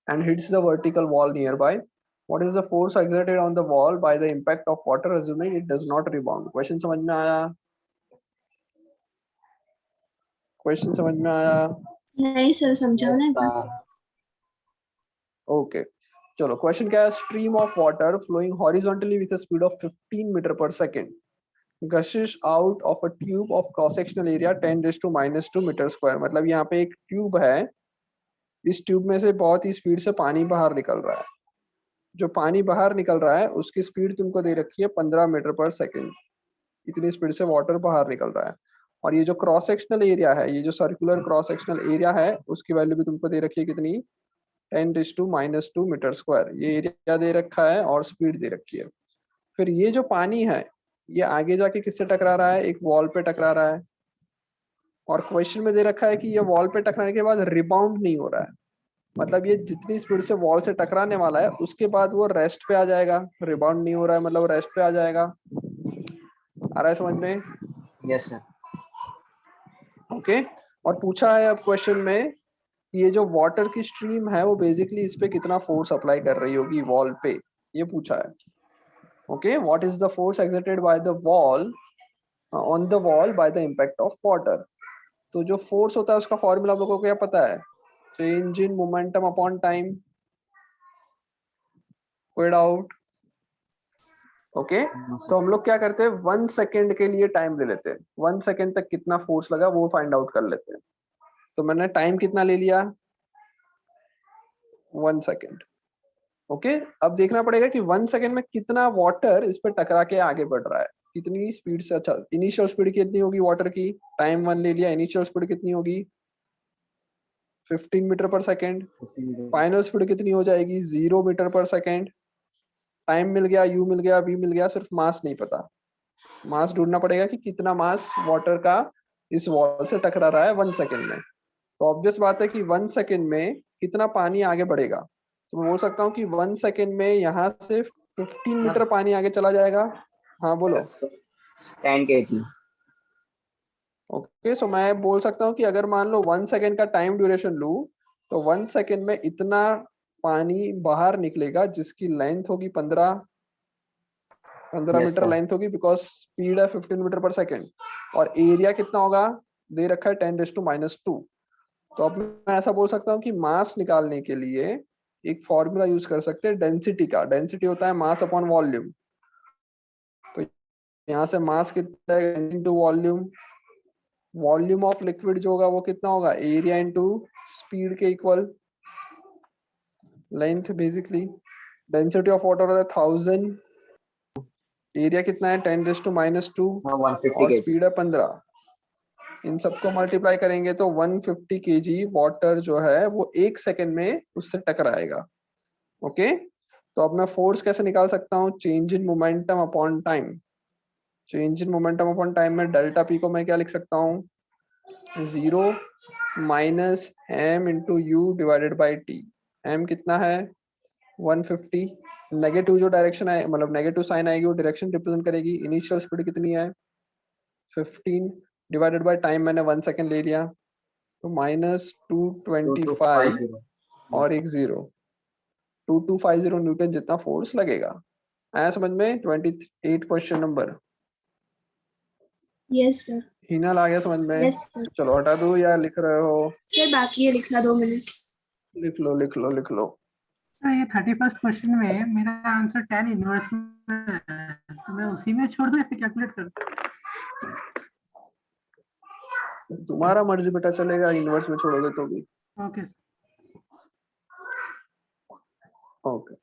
and hits the vertical wall nearby. What is the force exerted on the wall by the impact of water assuming it does not rebound? Question समझ में आया? Question समझ में आया? नहीं sir, समझाओ ना एक बार। Okay. चलो क्वेश्चन क्या है? Stream of water flowing horizontally with a speed of 15 metre per second gushes out of a tube of cross sectional area 10 raised to minus 2 metre square. मतलब यहाँ पे एक ट्यूब है, इस ट्यूब में से बहुत ही स्पीड से पानी बाहर निकल रहा है। जो पानी बाहर निकल रहा है उसकी स्पीड तुमको दे रखी है 15 मीटर पर सेकंड। इतनी स्पीड से वाटर बाहर निकल रहा है। और ये जो क्रॉस सेक्शनल एरिया है, ये जो सर्कुलर क्रॉस सेक्शनल एरिया है, उसकी वैल्यू भी तुमको दे रखी है कितनी? 10 raised to minus 2 metre square. ये एरिया दे रखा है और स्पीड दे रखी है। फिर ये जो पानी है ये आगे जाके किससे टकरा रहा है? एक वॉल पे टकरा रहा है। और क्वेश्चन में दे रखा है कि ये वॉल पे टकराने के बाद रिबाउंड नहीं हो रहा है। मतलब ये जितनी स्पीड से वॉल से टकराने वाला है उसके बाद वो रेस्ट पे आ जाएगा। रिबाउंड नहीं हो रहा है मतलब रेस्ट पे आ जाएगा। आ रहा है समझ में? Yes sir. ओके। और पूछा है अब क्वेश्चन में ये जो वाटर की स्ट्रीम है वो बेसिकली इस पे कितना फोर्स अप्लाई कर रही होगी वॉल पे, ये पूछा है। Okay, what is the force exerted by the wall on the wall by the impact of water. तो जो फोर्स होता है उसका फॉर्मूला आप लोगों को क्या पता है? Change in momentum upon time. कोई डाउट? ओके, तो हम लोग क्या करते हैं 1 सेकेंड के लिए टाइम ले लेते हैं। 1 सेकेंड तक कितना फोर्स लगा वो फाइंड आउट कर लेते हैं। तो मैंने टाइम कितना ले लिया? 1 सेकेंड। ओके, अब देखना पड़ेगा कि 1 सेकेंड में कितना वाटर इस पर टकरा के आगे बढ़ रहा है, कितनी स्पीड से। अच्छा, इनिशियल स्पीड कितनी होगी वाटर की? टाइम 1 ले लिया। इनिशियल स्पीड कितनी होगी? 15 मीटर पर सेकेंड। फाइनल स्पीड कितनी हो जाएगी? 0 मीटर पर सेकेंड। टाइम मिल गया, यू मिल गया, वी मिल गया, सिर्फ मास नहीं पता। मास ढूंढना पड़ेगा कि कितना मास वाटर का इस वॉल से टकरा रहा है 1 सेकेंड में। तो ऑब्वियस बात है कि 1 सेकेंड में कितना पानी आगे बढ़ेगा। तो मैं बोल सकता हूँ कि 1 सेकेंड में यहाँ से 15 मीटर पानी आगे चला जाएगा। हाँ बोलो। 10 kg। ओके, सो मैं बोल सकता हूँ कि अगर मान लो 1 सेकेंड का टाइम ड्यूरेशन लूं तो 1 सेकेंड में इतना पानी बाहर निकलेगा जिसकी लेंथ होगी 15 मीटर लेंथ होगी, बिकॉज स्पीड है 15 मीटर पर सेकेंड। और एरिया कितना होगा? दे रखा है 10 raised to minus 2। तो अब मैं ऐसा बोल सकता हूँ कि मास निकालने के लिए एक फॉर्मूला यूज कर सकते हैं डेंसिटी का। डेंसिटी होता है मास अपॉन वॉल्यूम। तो यहाँ से मास कितना है into volume. Volume of liquid जो होगा वो कितना होगा? एरिया इनटू स्पीड के equal length basically. Density of water होता है 1000। एरिया कितना है? 10 raised to minus 2 और स्पीड है 15। इन सबको मल्टीप्लाई करेंगे तो 150 kg वाटर जो है वो 1 सेकेंड में उससे टकराएगा। ओके, तो अब मैं फोर्स कैसे निकाल सकता हूँ? Change in momentum upon time. Change in momentum upon time में डेल्टा पी को मैं क्या लिख सकता हूँ? 0 minus m into you divided by T. m कितना है 150। नेगेटिव जो डायरेक्शन है मतलब नेगेटिव साइन आएगी वो डायरेक्शन रिप्रेजेंट करेगी। इनिशियल स्पीड कितनी है 15 डिवाइडेड बाय टाइम मैंने 1 सेकेंड ले लिया तो माइनस 225 2250 और एक 0 2250 न्यूटन जितना फोर्स लगेगा। आया समझ में? 28 question number. Yes sir. Hina आ गया समझ में? Yes sir. चलो हटा दो या लिख रहे हो? सर बाकी है लिखना 2 मिनट। लिख लो लिख लो लिख लो। तो ये 31st क्वेश्चन में मेरा आंसर tan इनवर्स में है, तो मैं उसी में छोड़ दूं या फिर कैलकुलेट करूं? तुम्हारा मर्जी बेटा, चलेगा इनवर्स में छोड़ोगे तो भी। ओके ओके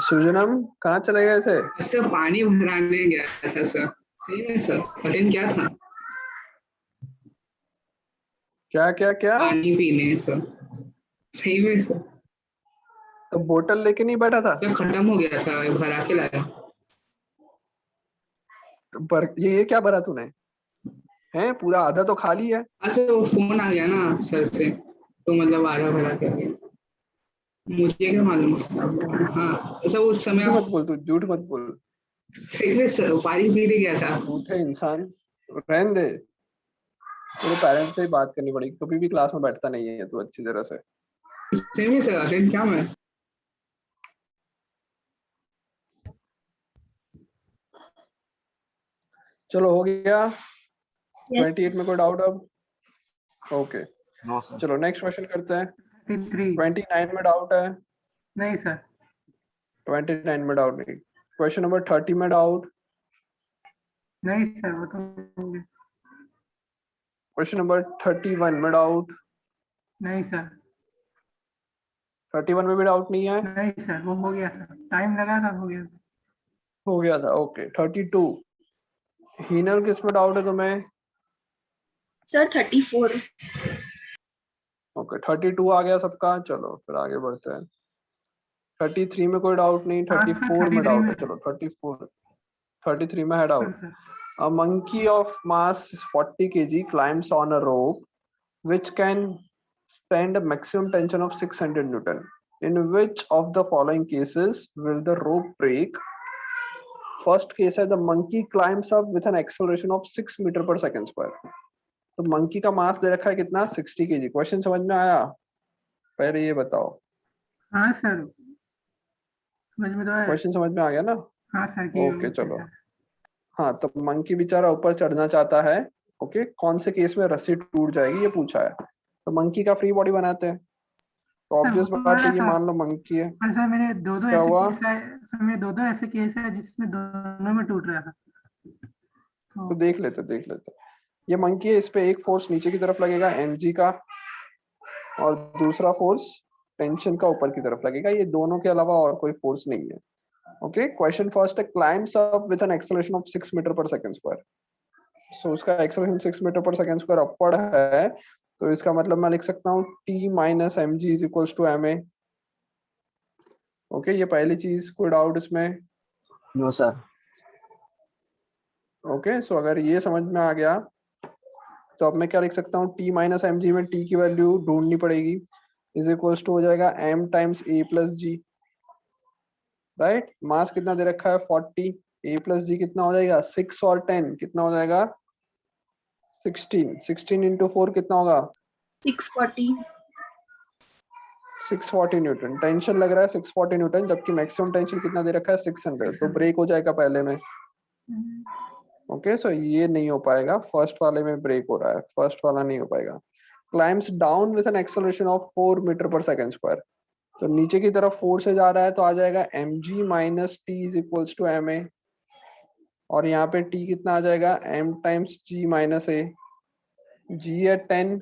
सृजनम कहाँ चले गए थे? सर पानी भराने गया था सर। सही में सर, अटेंड क्या था? क्या क्या क्या? पानी पीने सर। सही में सर। तो बोतल लेके नहीं बैठा था? सर खत्म हो गया था, भरा के लाया। ये क्या भरा तूने? है पूरा आधा तो खाली है। अच्छा वो फोन आ गया ना सर से, तो मतलब आधा भरा के आ गया। मुझे क्या मालूम। हाँ सर उस समय झूठ मत बोल तू, झूठ मत बोल। सही में सर पानी पीने गया था। झूठे इंसान, रहने दे। तेरे पेरेंट्स से ही बात करनी पड़ेगी, कभी भी क्लास में बैठता नहीं है तू अच्छी तरह से। सही में सर, अटेंड क्या मैं? चलो हो गया। Yes. 28 में कोई डाउट अब? Okay no sir. चलो नेक्स्ट क्वेश्चन करते हैं। 33 29 में डाउट है? नहीं सर। 29 में डाउट नहीं। क्वेश्चन नंबर 30 में डाउट? नहीं सर वो तो हो गया। क्वेश्चन नंबर 31 में डाउट? नहीं सर। 31 में भी डाउट नहीं है? नहीं सर वो हो गया था, टाइम लगा था, हो गया। हो गया था। ओके 32। हीनल किस में डाउट है तुम्हें? सर 34। ओके 32 आ गया सबका। चलो फिर आगे बढ़ते हैं। 33 में कोई डाउट नहीं। हाँ सर, 34 में 33 डाउट में। है। चलो 33 में है doubt. Sir A monkey of mass 40 kg climbs on a rope which can stand a maximum tension of 600 Newton. In which of the following cases will the rope break? First case है the monkey climbs up with an acceleration of 6 meter per second square. तो monkey का मास दे रखा है कितना 60 kg। Question समझ में आया? पहले ये बताओ। हाँ सर समझ में तो है। क्वेश्चन समझ में आ गया ना? हाँ सर की ओके चलो। हाँ तो मंकी बेचारा ऊपर चढ़ना चाहता है। ओके कौन से केस में रस्सी टूट जाएगी ये पूछा है। तो मंकी का फ्री बॉडी बनाते हैं। तो सर, ऑब्वियस वो तो बात है बना ये था। मान लो मंकी है। पर सर मेरे दो क्या ऐसे हुआ? केस है सर, मेरे दो ऐसे केस है जिसमें दोनों में टूट रहा था। तो देख लेते। ये मंकी है, इस पे एक फोर्स नीचे की तरफ लगेगा mg का और दूसरा फोर्स टेंशन का ऊपर की तरफ लगेगा। ये दोनों के अलावा और कोई फोर्स नहीं है। ओके क्वेश्चन फर्स्ट है climbs up with an acceleration of 6 metre per second square. So उसका acceleration 6 metre per second square upward है। तो इसका मतलब मैं लिख सकता हूँ t minus M G is equals to M A. Okay ये पहली चीज। कोई डाउट इसमें? No sir. ओके सो अगर ये समझ में आ गया तो अब मैं क्या लिख सकता हूँ t माइनस एम जी में t की वैल्यू ढूंढनी पड़ेगी। इज इक्वल्स टू हो जाएगा m times a plus G. Right mass कितना दे रखा है 40। a प्लस जी कितना हो जाएगा 6 और 10 कितना हो जाएगा 16। 16 इंटू 4 कितना होगा 640। 640 न्यूटन। टेंशन लग रहा है 640 न्यूटन, जबकि मैक्सिमम टेंशन कितना दे रखा है 600। तो ब्रेक हो जाएगा पहले में। ओके सो ये नहीं हो पाएगा। फर्स्ट वाले में ब्रेक हो रहा है, फर्स्ट वाला नहीं हो पाएगा। Climbs down with an acceleration of 4 metre per second square. तो नीचे की तरफ 4 से जा रहा है तो आ जाएगा mg minus T is equals to ma। और यहाँ पे t कितना आ जाएगा m times g minus a। g है 10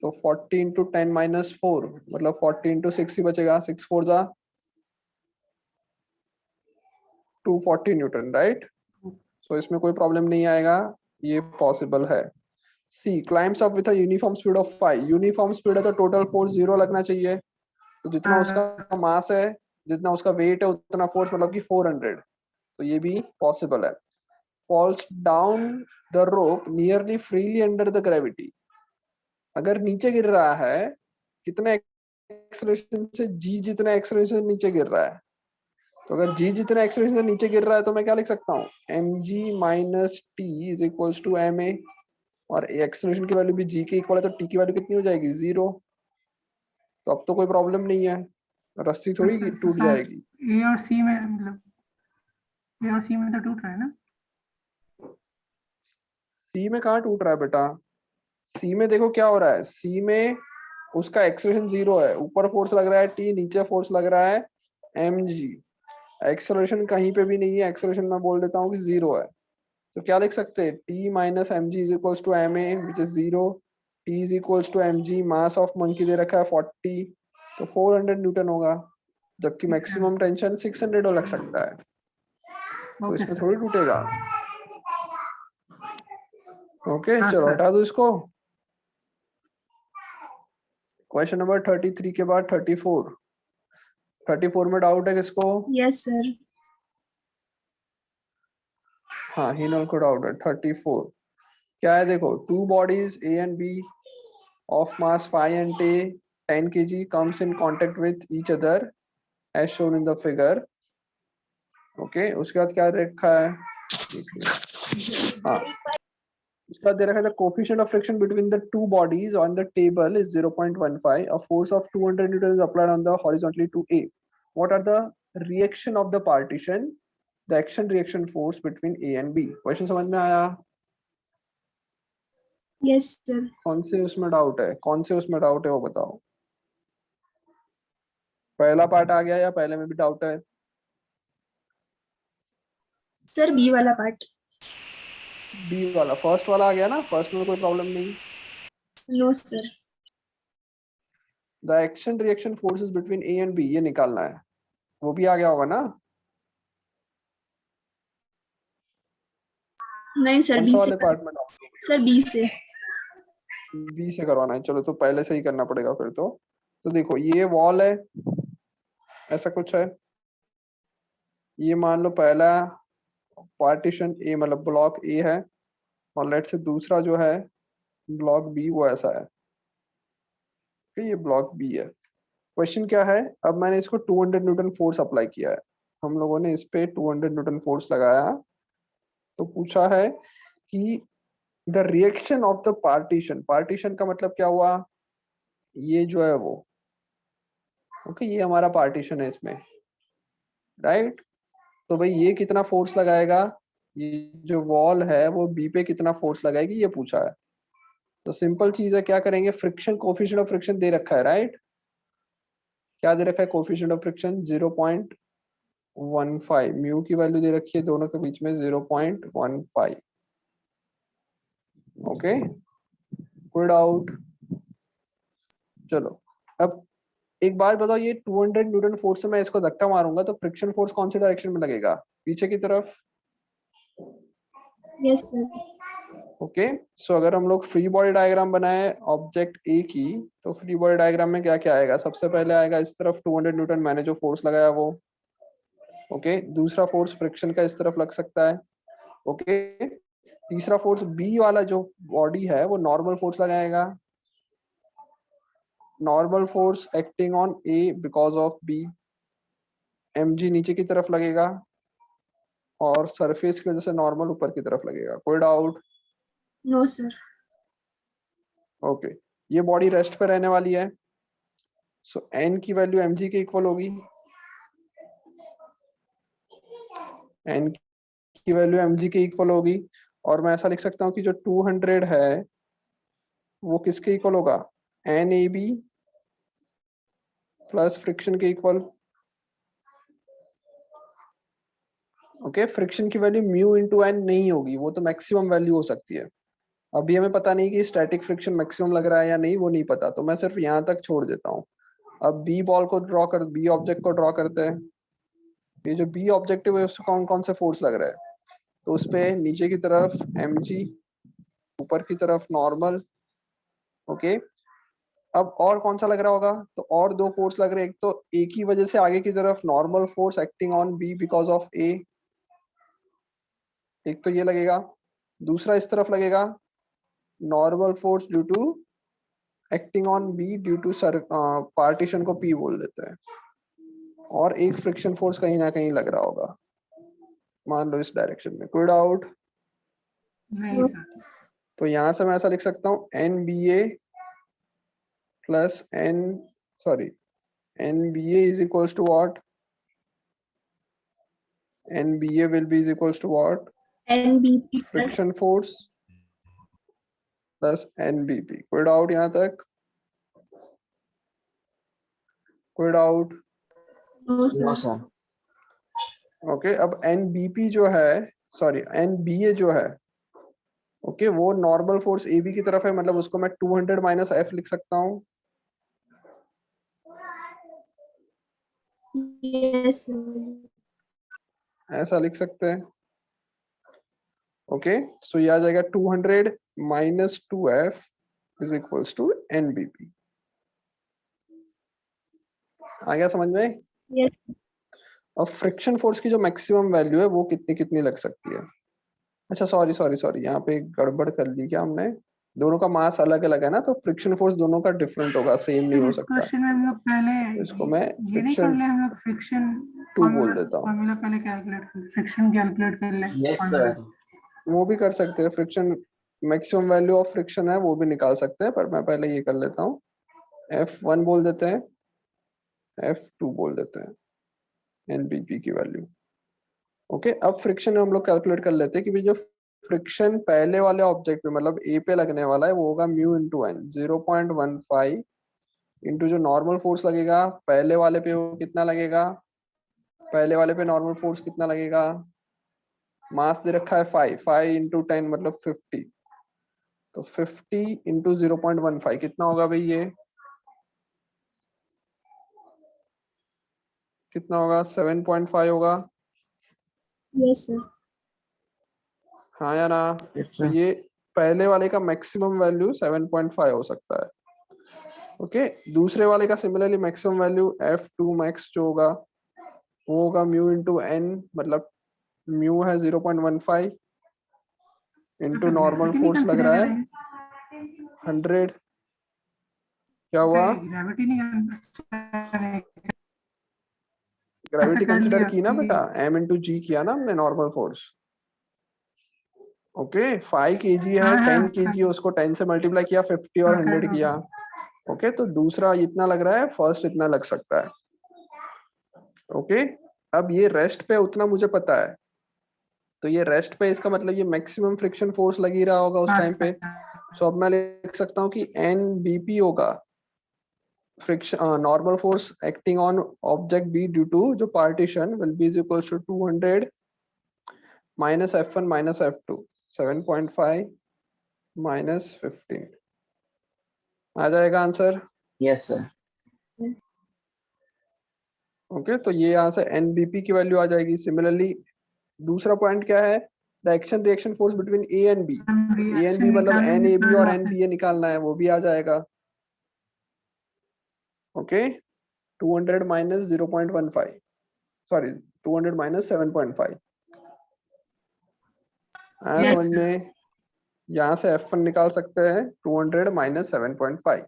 तो 40 इंटू 10 माइनस 4 मतलब 40 इंटू 6 ही बचेगा। 6 4 जा 240 न्यूटन। राइट सो इसमें कोई प्रॉब्लम नहीं आएगा, ये पॉसिबल है। She climbs up with a uniform speed of 5, uniform speed है तो टोटल फोर्स 0 लगना चाहिए, तो जितना उसका मास है, जितना उसका वेट है, उतना फोर्स मतलब कि 400, तो ये भी पॉसिबल है। Falls down the rope nearly freely under the gravity, अगर नीचे गिर रहा है कितने एक्सेलरेशन से, जी जितना एक्सेलरेशन नीचे गिर रहा है, तो अगर जी जितना एक्सेलरेशन से नीचे गिर रहा है तो मैं क्या लिख सकता हूँ, mg minus T is equals to ma, और एक्सेलरेशन की वैल्यू भी जी के इक्वल है तो टी की वैल्यू कितनी हो जाएगी, 0। तो अब तो कोई प्रॉब्लम नहीं है, रस्सी थोड़ी टूट जाएगी। ए और सी में मतलब ए और सी में तो टूट रहा है ना? सी में कहाँ टूट रहा है बेटा, सी में देखो क्या हो रहा है, सी में उसका एक्सेलरेशन 0 है, ऊपर फोर्स लग रहा है टी, नीचे फोर्स लग रहा है mg, एक्सेलरेशन कहीं पे भी नहीं है, एक्सेलरेशन मैं बोल देता हूँ कि 0 है, तो क्या लिख सकते हैं, T minus M G is equals to M A which is 0, T is equals to M G, mass of monkey दे रखा है 40, तो 400 न्यूटन होगा, जबकि मैक्सिमम टेंशन 600 लग सकता है, तो ओके इसमें सर। थोड़ी टूटेगा। ओके हाँ चलो सर। हटा दो इसको। क्वेश्चन नंबर 33 के बाद 34, 34 में डाउट है किसको? Yes sir. हाँ हिनल को डाउट है। 34 क्या है देखो, two bodies A and B of mass 5 and 10 kg comes in contact with each other as shown in the figure. Okay, उसके बाद क्या रखा है, हाँ उसके बाद दे रखा है the coefficient of friction between the two bodies on the table is 0.15. A force of 200 Newton is applied on the horizontally to A. What are the reaction of the partition, the action reaction force between A and B? Question समझ में आया? Yes sir. कौन से उसमें doubt है, कौन से उसमें डाउट है वो बताओ। पहला पार्ट आ गया या पहले में भी डाउट है? सर बी वाला पार्ट। बी वाला, फर्स्ट वाला आ गया ना, फर्स्ट में कोई प्रॉब्लम नहीं। No sir. The action reaction forces between A and B, ये निकालना है, वो भी आ गया होगा ना? नहीं सर, कौन बी सा से। वाले पार्ट में डाउट? सर बी से। बी से करवाना है, चलो तो पहले से ही करना पड़ेगा फिर तो देखो ये वॉल है, ऐसा कुछ है, ये मान लो पहला पार्टीशन ए मतलब ब्लॉक ए है, और लेट से दूसरा जो है ब्लॉक बी वो ऐसा है, ठीक है, ये ब्लॉक बी है। क्वेश्चन क्या है, अब मैंने इसको 200 न्यूटन फोर्स अप्लाई किया है, हम लोगों ने इस पे 200 न्यूटन फोर्स लगाया, तो पूछा है कि the reaction of the partition, partition का मतलब क्या हुआ, ये जो है वो, ओके ये हमारा पार्टीशन है इसमें, राइट, तो भाई ये कितना फोर्स लगाएगा, ये जो वॉल है वो बी पे कितना फोर्स लगाएगी ये पूछा है। तो सिंपल चीज है, क्या करेंगे, फ्रिक्शन कोफिशिएंट ऑफ फ्रिक्शन दे रखा है, राइट, क्या दे रखा है, कोफिशिएंट ऑफ फ्रिक्शन 0.15, म्यू की वैल्यू दे रखी है दोनों के बीच में 0.15। ओके कोई डाउट? चलो अब एक बात बताओ, ये 200 न्यूटन फोर्स से मैं इसको धक्का मारूंगा तो फ्रिक्शन फोर्स कौन से डायरेक्शन में लगेगा, पीछे की तरफ? Yes sir. ओके सो अगर हम लोग फ्री बॉडी डायग्राम बनाए ऑब्जेक्ट ए की, तो फ्री बॉडी डायग्राम में क्या क्या आएगा, सबसे पहले आएगा इस तरफ 200 न्यूटन, मैंने जो फोर्स लगाया वो, ओके दूसरा फोर्स फ्रिक्शन का इस तरफ लग सकता है, ओके तीसरा फोर्स बी वाला जो बॉडी है वो नॉर्मल फोर्स लगाएगा, normal force acting on A because of B, mg नीचे की तरफ लगेगा, और सरफेस की वजह से नॉर्मल ऊपर की तरफ लगेगा। कोई डाउट? No sir. ओके ये बॉडी रेस्ट पे रहने वाली है, सो n की वैल्यू mg के इक्वल होगी, n की वैल्यू mg के इक्वल होगी, और मैं ऐसा लिख सकता हूँ कि जो 200 है वो किसके इक्वल होगा, NAB प्लस फ्रिक्शन के इक्वल। ओके फ्रिक्शन की वैल्यू म्यू इंटू एन नहीं होगी, वो तो मैक्सिमम वैल्यू हो सकती है, अभी हमें पता नहीं कि स्टैटिक फ्रिक्शन मैक्सिमम लग रहा है या नहीं, वो नहीं पता, तो मैं सिर्फ यहाँ तक छोड़ देता हूँ। अब बी बॉल को ड्रॉ कर, बी ऑब्जेक्ट को ड्रॉ करते हैं, ये जो बी ऑब्जेक्टिव है उसको कौन कौन से फोर्स लग रहा है, तो उस पे नीचे की तरफ mg ऊपर की तरफ नॉर्मल। ओके, अब और कौन सा लग रहा होगा? तो और दो फोर्स लग रहे हैं, एक तो ए की वजह से आगे की तरफ normal force acting on B because of A, एक तो ये लगेगा। दूसरा इस तरफ लगेगा normal force due to acting on B due to partition को पी बोल देते हैं। और एक फ्रिक्शन फोर्स कहीं ना कहीं लग रहा होगा, मान लो इस डायरेक्शन में। कोई डाउट? नहीं सर। तो यहां से मैं ऐसा लिख सकता हूँ N B A plus NBA is equals to what? NBA will be is equals to what? NBP plus Friction force plus NBP. कोई डाउट यहाँ तक? कोई doubt? no no sir. Sir. Okay, अब NBP जो है, सॉरी NBA जो है, okay, वो नॉर्मल फोर्स AB की तरफ है, मतलब उसको मैं 200 माइनस F लिख सकता हूँ। Yes sir. ऐसा लिख सकते हैं। ओके, सो ये आ जाएगा 200 minus 2F is equals to NBP। आ गया समझ में? Yes sir. और फ्रिक्शन फोर्स की जो मैक्सिमम वैल्यू है वो कितनी कितनी लग सकती है? अच्छा सॉरी, यहाँ पे एक गड़बड़ कर दी क्या हमने? दोनों का मास अलग अलग है ना, तो फ्रिक्शन फोर्स दोनों का डिफरेंट होगा, सेम नहीं हो इस सकता। क्वेश्चन में हम लोग पहले इसको मैं ये नहीं कर ले, हम लोग फ्रिक्शन 2 बोल देता हूँ। फॉर्मूला पहले कैलकुलेट कर, फ्रिक्शन कैलकुलेट कर ले। Yes formula। सर। वो भी कर सकते हैं, friction maximum value of friction है वो भी निकाल सकते हैं, पर मैं पहले ये कर लेता हूँ। F1 बोल देते हैं, F2 बोल देते हैं, NBP की वैल्यू। ओके, अब फ्रिक्शन हम लोग कैलकुलेट कर लेते हैं कि भाई जो फ्रिक्शन पहले वाले ऑब्जेक्ट पे मतलब ए पे लगने वाला है वो होगा म्यू इंटू एन। 0.15 इंटू जो नॉर्मल फोर्स लगेगा पहले वाले पे, वो कितना लगेगा? पहले वाले पे नॉर्मल फोर्स कितना लगेगा? मास दे रखा है 5 इंटू 10 मतलब 50, तो 50 इंटू 0.15 कितना होगा भाई? ये कितना होगा? 7.5 होगा। Yes sir. हाँ या ना? Yes, तो sir. ये पहले वाले का मैक्सिमम वैल्यू 7.5 हो सकता है। ओके, दूसरे वाले का similarly maximum value F2 max जो होगा वो होगा म्यू इंटू एन, मतलब म्यू है 0.15 इंटू नॉर्मल फोर्स लग रहा है 100। क्या हुआ? ग्रेविटी नहीं ग्रेविटी कर कंसिडर लिया की ना कि- बेटा, M इंटू जी किया ना हमने नॉर्मल फोर्स। ओके, 5 kg है, हाँ, 10 kg है, उसको 10 से मल्टीप्लाई किया, 50 और 100 किया। ओके, तो दूसरा इतना लग रहा है, फर्स्ट इतना लग सकता है। ओके, अब ये रेस्ट पे उतना मुझे पता है, तो ये रेस्ट पे इसका मतलब ये मैक्सिमम फ्रिक्शन फोर्स लग ही रहा होगा उस टाइम पे। सो अब मैं लिख सकता हूँ कि NBP होगा friction normal force acting on object B due to जो partition will be is equal to 200 minus F1 minus F2, 7.5 minus 15। आ जाएगा आंसर? Yes sir. ओके, तो ये यहाँ से NBP की वैल्यू आ जाएगी। सिमिलरली दूसरा पॉइंट क्या है? The action reaction force between A and B। A and B मतलब NAB और NBA निकालना है, वो भी आ जाएगा। Okay, 200 minus 0.15, sorry 200 minus 7.5। आया समझ में? यहाँ से F1 निकाल सकते हैं 200 माइनस 7.5।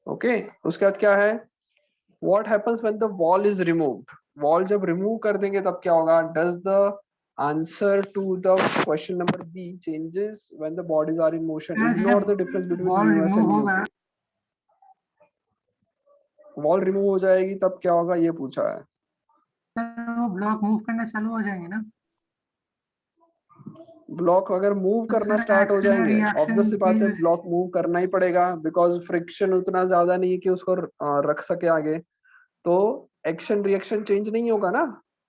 ओके, उसके बाद क्या है? What happens when the wall is removed? Wall जब रिमूव कर देंगे तब क्या होगा? Does the answer to the question number B changes when the bodies are in motion? Ignore the difference between mu s and mu p. Wall remove हो जाएगी तब क्या होगा ये पूछा है। वो ब्लॉक मूव करना चालू हो जाएंगे ना? ब्लॉक अगर मूव करना स्टार्ट हो जाएंगे, ऑब्वियस सी बात है ब्लॉक मूव करना ही पड़ेगा, बिकॉज फ्रिक्शन उतना ज्यादा नहीं है कि उसको रख सके आगे, तो एक्शन रिएक्शन चेंज नहीं होगा ना।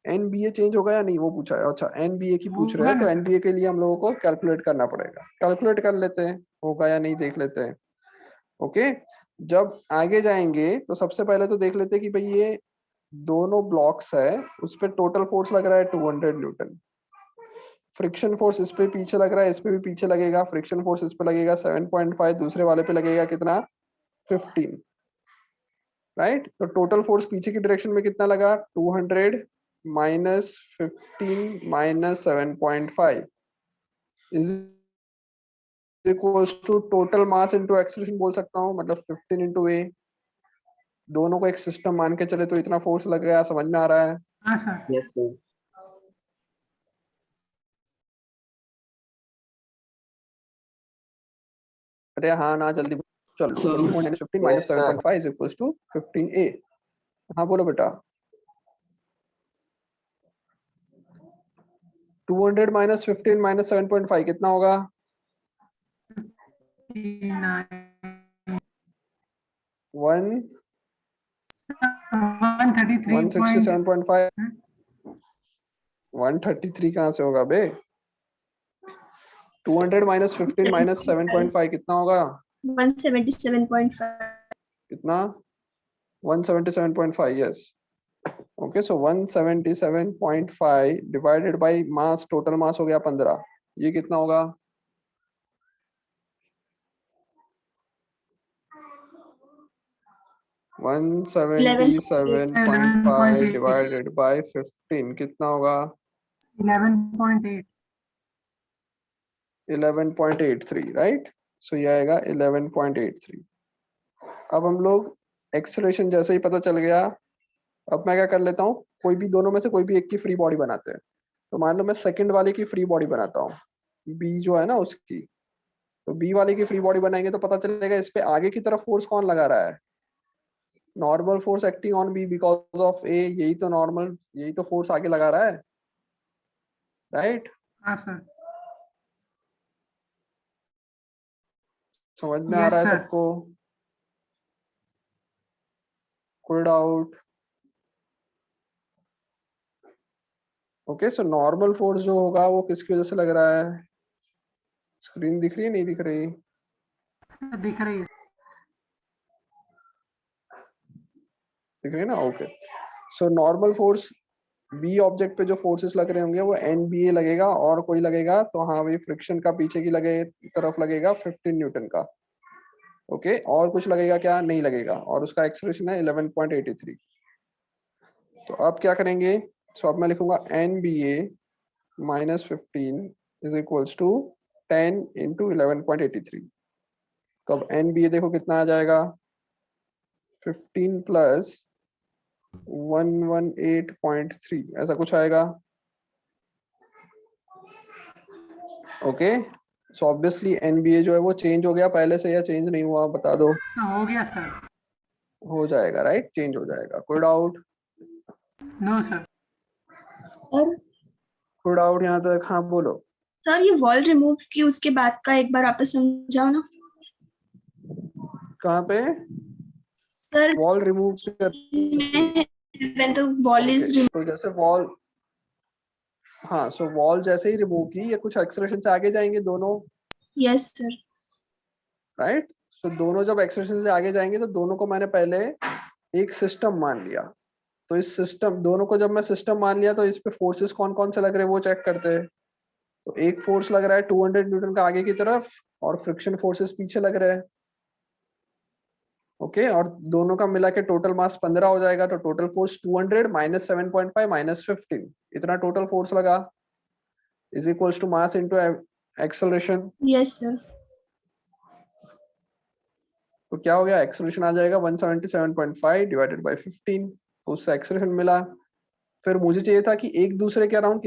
NBA चेंज होगा या नहीं वो पूछा है। अच्छा, NBA की पूछ रहे हैं, तो NBA के लिए हम लोगों को कैलकुलेट करना पड़ेगा। कैलकुलेट कर लेते हैं, होगा या नहीं देख लेते हैं। ओके, जब आगे जाएंगे तो सबसे पहले तो देख लेते हैं कि भाई ये दोनों ब्लॉक्स है, उस पर टोटल फोर्स लग रहा है 200 न्यूटन। फ्रिक्शन फोर्स इस पे पीछे लग रहा है, इस पे भी पीछे लगेगा, फ्रिक्शन फोर्स इस पे लगेगा 7.5, दूसरे वाले पे लगेगा कितना 15, राइट। तो टोटल फोर्स पीछे की डायरेक्शन में कितना लगा 200 minus 15 minus 7.5 is equals to total mass into acceleration बोल सकता हूँ, मतलब 15 इंटू ए। दोनों को एक सिस्टम मान के चले तो इतना फोर्स लग गया, समझ में आ रहा है? हाँ सर। Yes sir. अरे हाँ ना जल्दी चलो। Sir. 15 minus 7.5 is equals to 15a। हाँ बोलो बेटा। 200 माइनस 15 माइनस 7.5 कितना होगा? 167.5। 133 कहाँ से होगा बे? 200 माइनस 15 माइनस 7.5 कितना होगा? 177.5. कितना? 177.5, yes. Okay, so 177.5 divided by mass, total mass हो गया 15। ये कितना होगा? वन 177.5 डिवाइडेड बाय 15 कितना होगा? 11.8. 11.83, राइट। सो ये आएगा 11.83। अब हम लोग एक्सेलरेशन जैसे ही पता चल गया, अब मैं क्या कर लेता हूँ, कोई भी दोनों में से कोई भी एक की फ्री बॉडी बनाते हैं। तो मान लो मैं सेकंड वाले की फ्री बॉडी बनाता हूँ, बी जो है ना उसकी। तो बी वाले की फ्री बॉडी बनाएंगे तो पता चलेगा इस पे आगे की तरफ फोर्स कौन लगा रहा है? Normal force acting on B because of A. यही तो नॉर्मल, यही तो फोर्स आगे लगा रहा है, राइट? हाँ सर। समझ में आ Yes, रहा है sir. सबको? कोई doubt? Okay, so normal force जो होगा वो किसकी वजह से लग रहा है? स्क्रीन दिख रही है, नहीं दिख रही? दिख रही है। दिख रही है ना? Okay, so normal force B object पे जो फोर्सेस लग रहे होंगे वो एनबीए लगेगा, और कोई लगेगा तो हाँ भाई फ्रिक्शन का पीछे की लगे तरफ लगेगा 15 न्यूटन का। ओके, और कुछ लगेगा क्या? नहीं लगेगा, और उसका एक्सेलरेशन है 11.83। तो अब क्या करेंगे? सो अब मैं लिखूंगा N B A minus 15 is equals to 10 into 11.83। तो अब एन बी ए देखो कितना आ जाएगा, 15 प्लस 118.3 ऐसा कुछ आएगा। ओके, सो ऑब्वियसली एनबीए जो है वो चेंज हो गया पहले से, या चेंज नहीं हुआ? बता दो। हो गया सर। हो जाएगा, राइट, चेंज हो जाएगा। कोई डाउट? No sir. और कोई डाउट यहाँ तक? हाँ बोलो। सर ये वॉल रिमूव की उसके बाद का एक बार आपने समझाओ ना कहाँ पे सर। वॉल रिमूव कर? when the wall is removed. तो जैसे वॉल, हाँ, सो वॉल जैसे ही रिमूव की, ये कुछ एक्सेलरेशन से आगे जाएंगे दोनों, Yes sir. राइट। सो दोनों जब एक्सेलरेशन से आगे जाएंगे तो दोनों को मैंने पहले एक सिस्टम मान लिया। तो इस सिस्टम, दोनों को जब मैं सिस्टम मान लिया तो इस पे फोर्सेस कौन कौन से लग रहे हैं वो चेक करते हैं। तो एक फोर्स लग रहा है 200 न्यूटन का आगे की तरफ, और फ्रिक्शन फोर्सेस पीछे लग रहे हैं। ओके, और दोनों का मिला के टोटल मास 15 हो जाएगा। तो टोटल फोर्स 200 माइनस 7.5 माइनस 15, इतना टोटल फोर्स लगा, is equals to mass into acceleration. Yes sir. तो क्या हो गया? एक्सेलरेशन आ जाएगा 177.5 डिवाइडेड बाय 15। तो उससे एक्सेलरेशन मिला। फिर मुझे चाहिए था कि एक दूसरे के अराउंड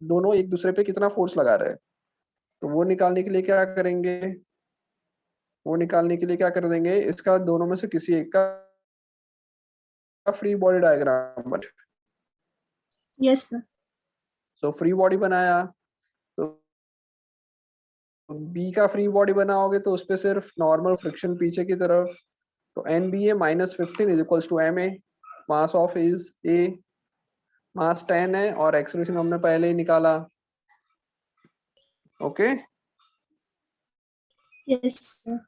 दोनों एक दूसरे पे कितना फोर्स लगा रहे हैं। तो वो निकालने के लिए क्या करेंगे? वो निकालने के लिए क्या कर देंगे, इसका दोनों में से किसी एक का फ्री बॉडी डायग्राम बने। Yes sir. So free body बनाया, तो बी का फ्री बॉडी बनाओगे तो उसपे सिर्फ नॉर्मल फ्रिक्शन पीछे की तरफ। तो N B A minus 15 is equals to M A, mass of is A, mass 10 है, और एक्सेलरेशन हमने पहले ही निकाला। Okay, Yes sir.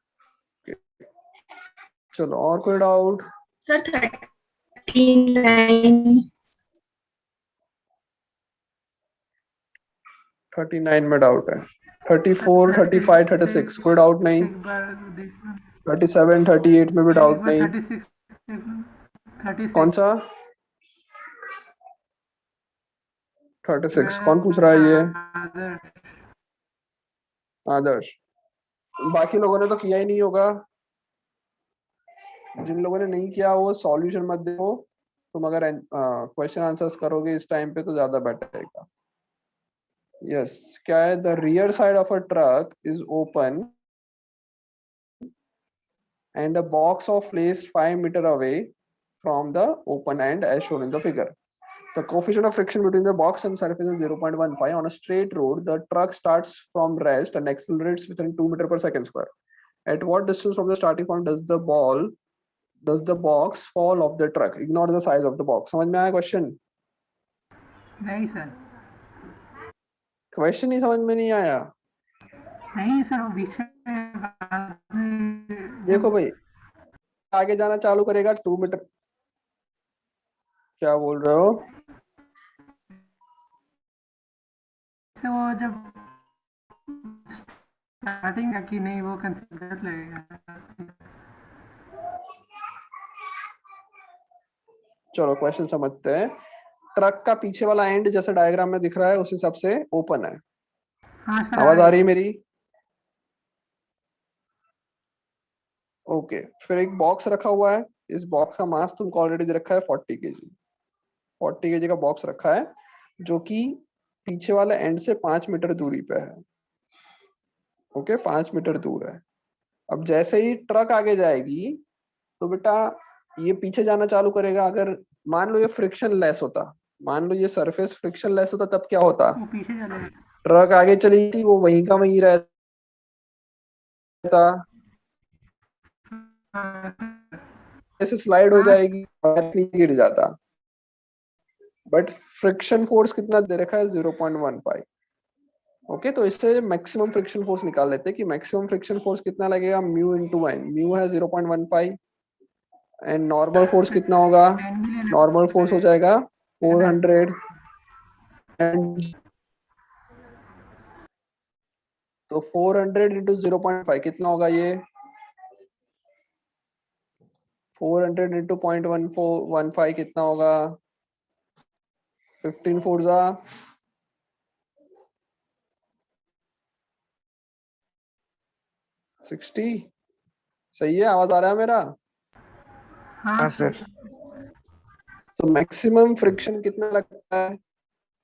चलो और कोई डाउट? Sir 39. 39 में डाउट है, 34, 35, 36 कोई डाउट नहीं, एक बार देखना 37, 38 में भी एक डाउट बार नहीं। 36 कौन सा 36 कौन पूछ रहा है ये? आदर्श। बाकी लोगों ने तो किया ही नहीं होगा, जिन लोगों ने नहीं किया वो सॉल्यूशन मत देखो, तुम अगर क्वेश्चन आंसर्स करोगे इस टाइम पे तो ज्यादा बेटर रहेगा। यस, क्या है? The rear side of a truck is open and a box of placed 5 meter away from the open end as shown in the figure. The coefficient of friction between the box and surface is 0.15. On a straight road, the truck starts from rest and accelerates within 2 meter per second square. At what distance from the starting point does the box fall off the truck? Ignore the size of the box. समझ में आया question? नहीं sir, question ही समझ में नहीं आया? नहीं sir, वो बीच में देखो भाई, आगे जाना चालू करेगा 2 मीटर। क्या बोल रहे हो? से वो जब स्टार्टिंग का कि नहीं वो कंसिडर लगेगा। चलो क्वेश्चन समझते हैं। ट्रक का पीछे वाला एंड जैसे डायग्राम में दिख रहा है उस हिसाब से ओपन है। हाँ सर, आवाज आ रही है मेरी? ओके, फिर एक बॉक्स रखा हुआ है, इस बॉक्स का मास तुमको ऑलरेडी दे रखा है 40 केजी। 40 केजी का बॉक्स रखा है जो कि पीछे वाले एंड से 5 मीटर दूरी पे है। ओके, 5 मीटर दूर है। अब जैसे ही ट्रक आगे जाएगी तो बेटा ये पीछे जाना चालू करेगा। अगर मान लो ये फ्रिक्शन लेस होता, मान लो ये सरफेस फ्रिक्शन लेस होता, तब क्या होता? वो पीछे चलेगा। ट्रक आगे चली थी, वो वहीं का वहीं रहता, ऐसे स्लाइड हो जाएगी और नीचे गिर जाता। बट फ्रिक्शन फोर्स कितना दे रखा है? 0.15। ओके, तो इससे मैक्सिमम फ्रिक्शन फोर्स निकाल लेते हैं कि मैक्सिमम फ्रिक्शन फोर्स कितना लगेगा। Mu into N. म्यू है 0.15 एंड नॉर्मल फोर्स कितना होगा? नॉर्मल फोर्स हो जाएगा 400 एंड तो 400 इंटू 0.5 कितना होगा ये? 400 इंटू 0.15 कितना होगा? 15 4 जा 60। सही है? आवाज आ रहा है मेरा? हाँ सर। तो मैक्सिमम फ्रिक्शन कितना लगता है?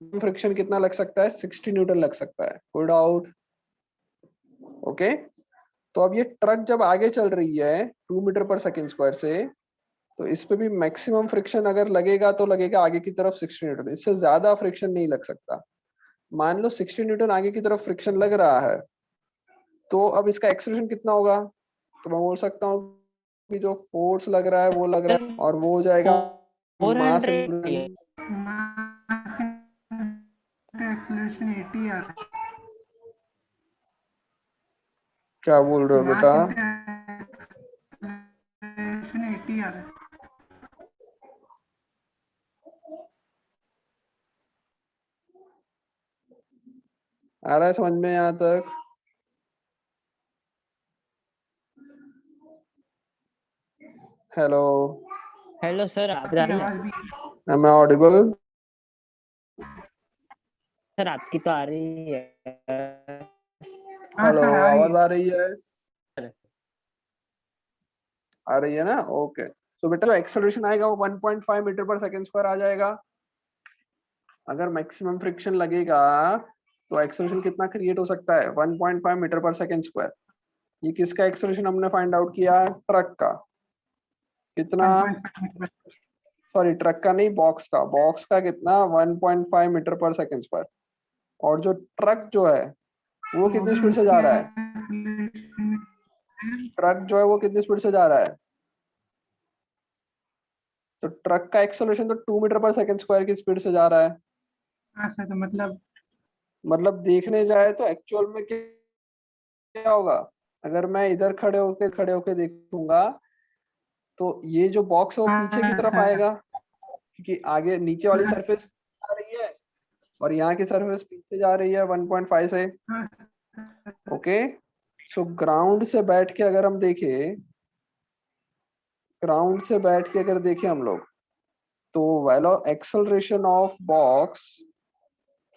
फ्रिक्शन कितना लग सकता है? 60 न्यूटन लग सकता है। कोई डाउट? ओके, तो अब ये ट्रक जब आगे चल रही है 2 मीटर पर सेकेंड स्क्वायर से, तो इस पे भी मैक्सिमम फ्रिक्शन अगर लगेगा तो लगेगा आगे की तरफ 60 न्यूटन। इससे ज्यादा फ्रिक्शन नहीं लग सकता। मान लो 60 न्यूटन आगे की तरफ फ्रिक्शन लग रहा है, तो अब इसका एक्सेलरेशन कितना होगा? तो मैं बोल सकता हूँ कि जो फोर्स लग रहा है वो लग रहा है और वो हो जाएगा मास 400 एक्सेलरेशन 80 आ रहा है। क्या बोल रहे हो बेटा? एक्सेलरेशन 80 आ रहा है। आ रहा है समझ में यहाँ तक? हेलो हेलो सर, आप जा रही आवाज है? भी एम आई ऑडिबल? सर आपकी तो आ रही है। हाँ हेलो, सर, आ रही आवाज है। आ रही है? आ रही है ना? ओके, तो बेटा जो एक्सेलरेशन आएगा वो 1.5 मीटर पर सेकेंड स्क्वायर आ जाएगा। अगर मैक्सिमम फ्रिक्शन लगेगा तो एक्सेलरेशन कितना क्रिएट हो सकता है? 1.5 मीटर पर सेकेंड स्क्वायर। ये किसका एक्सेलरेशन हमने फाइंड आउट किया? ट्रक का। कितना? 1.5 मीटर। सॉरी, ट्रक का नहीं, बॉक्स का। बॉक्स का कितना? 1.5 मीटर पर सेकेंड स्क्वायर। और जो ट्रक जो है वो कितनी स्पीड से जा रहा है? ट्रक जो है वो कितनी स्पीड से जा रहा है? तो ट्रक का एक्सेलरेशन तो 2 मीटर पर सेकेंड स्क्वायर की स्पीड से जा रहा है। हाँ सर, तो मतलब देखने जाए तो एक्चुअल में क्या होगा? अगर मैं इधर खड़े होके देखूंगा तो ये जो बॉक्स है वो पीछे की तरफ सर, आएगा, क्योंकि आगे नीचे वाली सरफेस आ रही है और यहाँ की सरफेस पीछे जा रही है 1.5 से। हाँ ओके, सो ग्राउंड से बैठ के अगर हम देखें, ग्राउंड से बैठ के अगर देखें हम लोग, तो velo acceleration of box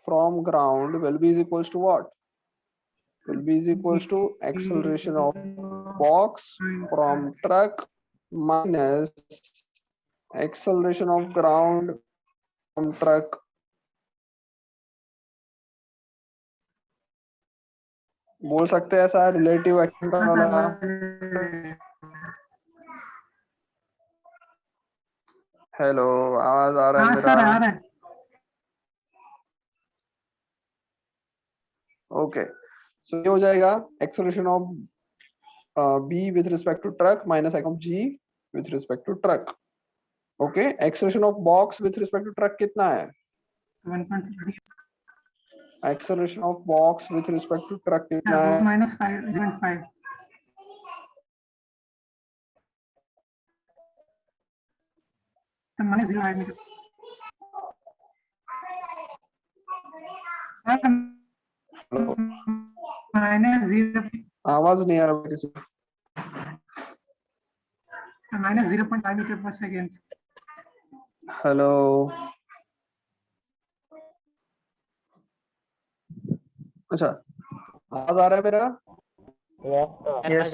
from ground will be is equals to what? Will be is equals to acceleration of box from truck minus acceleration of ground from truck. बोल सकते हैं ऐसा रिलेटिव एक्शन हाँ वाला। सर हेलो, आवाज आ रहा है हाँ मेरा? सर आ रहा है। ओके, सो ये हो जाएगा acceleration of b with respect to truck minus of g with respect to truck. Okay, acceleration of box with respect to truck कितना है? 1.3 acceleration of box with respect to truck कितना है? minus 5.5 तो minus 0.5 metre minus 0 आवाज नहीं आ रहा किसी को। minus 0.5 मीटर पर सेकेंड। हेलो, अच्छा आवाज आ रहा है मेरा? Yes.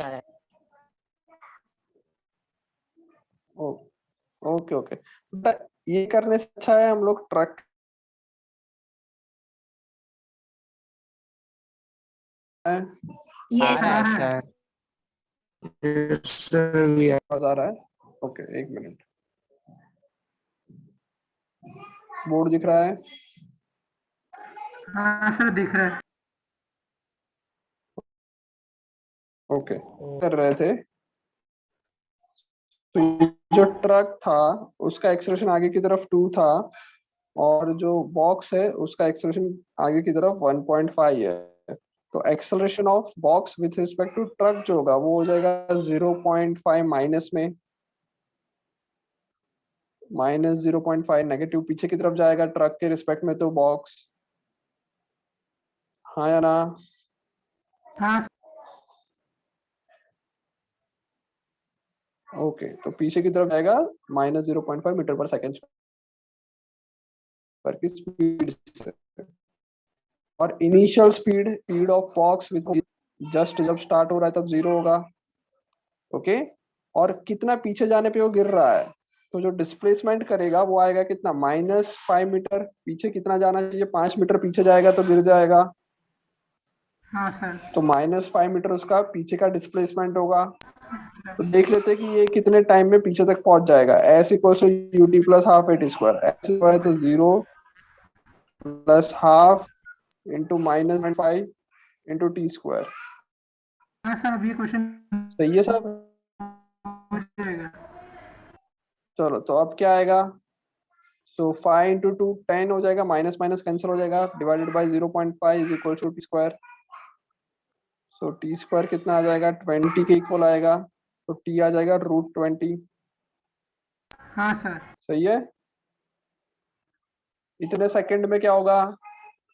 ओके ओके, ये करने से अच्छा है हम लोग truck Yes, sir. Yes, sir, we are. आवाज आ रहा है? ओके, एक मिनट, बोर्ड दिख रहा है? हाँ सर दिख रहा है। ओके, कर रहे थे तो जो ट्रक था उसका एक्सेलरेशन आगे की तरफ 2 था, और जो बॉक्स है उसका एक्सेलरेशन आगे की तरफ 1.5 है। तो acceleration of box with respect to truck जो होगा वो हो जाएगा 0.5 माइनस में, माइनस 0.5 नेगेटिव पीछे की तरफ जाएगा ट्रक के रिस्पेक्ट में, तो बॉक्स, हाँ या ना? हाँ ओके, तो पीछे की तरफ जाएगा माइनस 0.5 मीटर पर सेकेंड पर की स्पीड से। और initial speed of box with just जब स्टार्ट हो रहा है तब 0 होगा। ओके, और कितना पीछे जाने पे वो गिर रहा है, तो जो डिस्प्लेसमेंट करेगा वो आएगा कितना? -5 मीटर। पीछे कितना जाना चाहिए? 5 मीटर पीछे जाएगा तो गिर जाएगा। हाँ सर। तो -5 मीटर उसका पीछे का डिस्प्लेसमेंट होगा। तो देख लेते हैं कि ये कितने टाइम में पीछे तक पहुंच जाएगा। s equals to ut plus half at square. s equal तो 0 plus half into -5 into T square. हाँ सर अब ये क्वेश्चन सही है सब? हो जाएगा। चलो, तो अब क्या आएगा? सो 5 इंटू 2 10 हो जाएगा, माइनस माइनस कैंसिल हो जाएगा, divided by 0.5 is equal to T square. So T square कितना आ जाएगा? 20 के इक्वल आएगा, तो टी आ जाएगा √20। हाँ सर। सही है? इतने सेकंड में क्या होगा?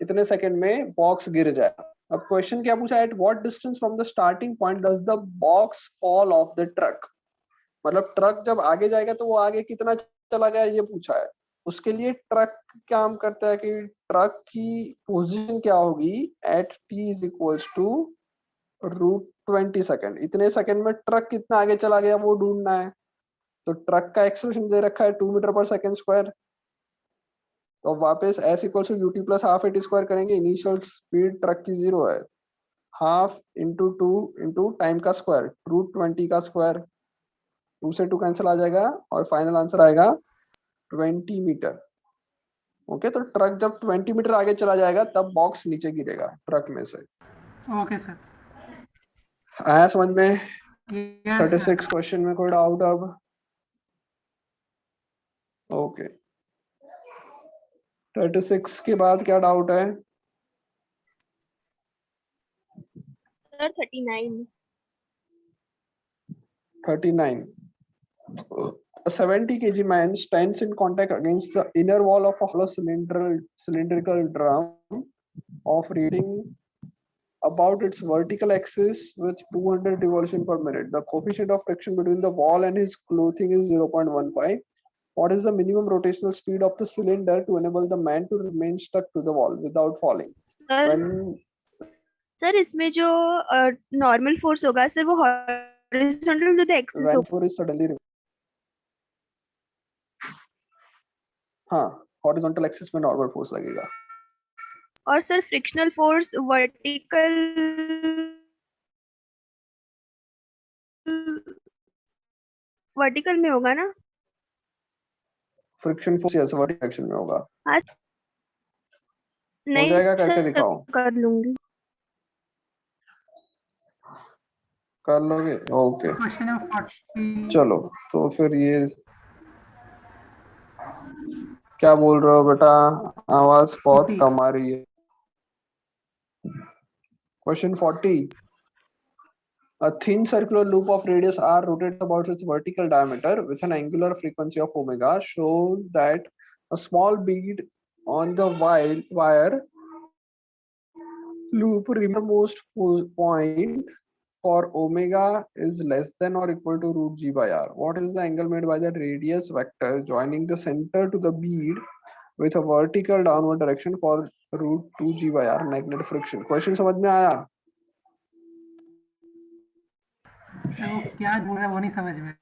इतने सेकंड में बॉक्स गिर जाएगा। अब क्वेश्चन क्या पूछा? At what distance from the starting point does the box fall of the truck? मतलब ट्रक जब आगे जाएगा तो वो आगे कितना चला गया ये पूछा है। उसके लिए ट्रक काम करता है कि ट्रक की पोजीशन क्या होगी at t is equals to √20 second. इतने सेकंड में ट्रक कितना आगे चला गया वो ढूंढना है। तो ट्रक का एक्सेलरेशन दे रखा है 2 मीटर पर सेकंड स्क्वायर। तो वापस s equals to ut plus half at square करेंगे। इनिशियल स्पीड ट्रक की 0 है, हाफ इंटू 2 इंटू टाइम का स्क्वायर √20 का स्क्वायर। 2 से 2 कैंसिल आ जाएगा और फाइनल आंसर आएगा 20 मीटर। ओके, तो ट्रक जब 20 मीटर आगे चला जाएगा तब बॉक्स नीचे गिरेगा ट्रक में से। Okay sir. आया समझ में? Yes sir. 36 क्वेश्चन में कोई डाउट अब? ओके, 36 के बाद क्या डाउट है? Sir, 39. 39। A 70 kg man stands in contact against the inner wall of a hollow cylindrical drum of reading about its vertical axis with 200 revolution per minute. The coefficient of friction between the wall and his clothing is 0.15. What is the minimum rotational speed of the cylinder to enable the man to remain stuck to the wall without falling? When sir इसमें जो normal force होगा sir वो horizontal to the axis when होगा force is suddenly हाँ horizontal axis में normal force लगेगा और sir frictional force vertical vertical में होगा ना friction force yes vertical action में होगा हाँ हो नहीं जाएगा करके सर दिखाओ कर लूंगी कर लोगे ओके क्वेश्चन नंबर 40 चलो तो फिर ये क्या बोल रहे हो बेटा आवाज बहुत 40 कम आ रही है question 40 A thin circular loop of radius r rotates about its vertical diameter with an angular frequency of omega. Show that a small bead on the wire loop removermost point for omega is less than or equal to root g by r. What is the angle made by the radius vector joining the center to the bead with a vertical downward direction for root 2g by r magnetic friction? Question समझ में आया? Sir वो क्या बोल रहा है वो नहीं समझ में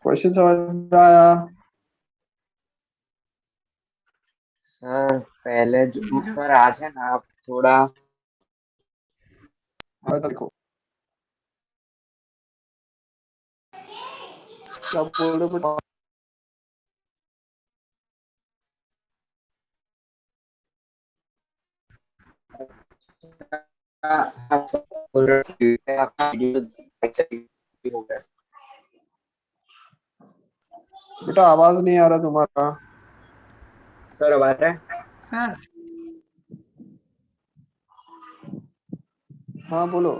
क्वेश्चन समझ में आया? सर पहले जो सर आज है ना आप थोड़ा देखो क्या बोल रहे हो बेटा आवाज नहीं आ रहा तुम्हारा सर अब आ रहा है सर हाँ बोलो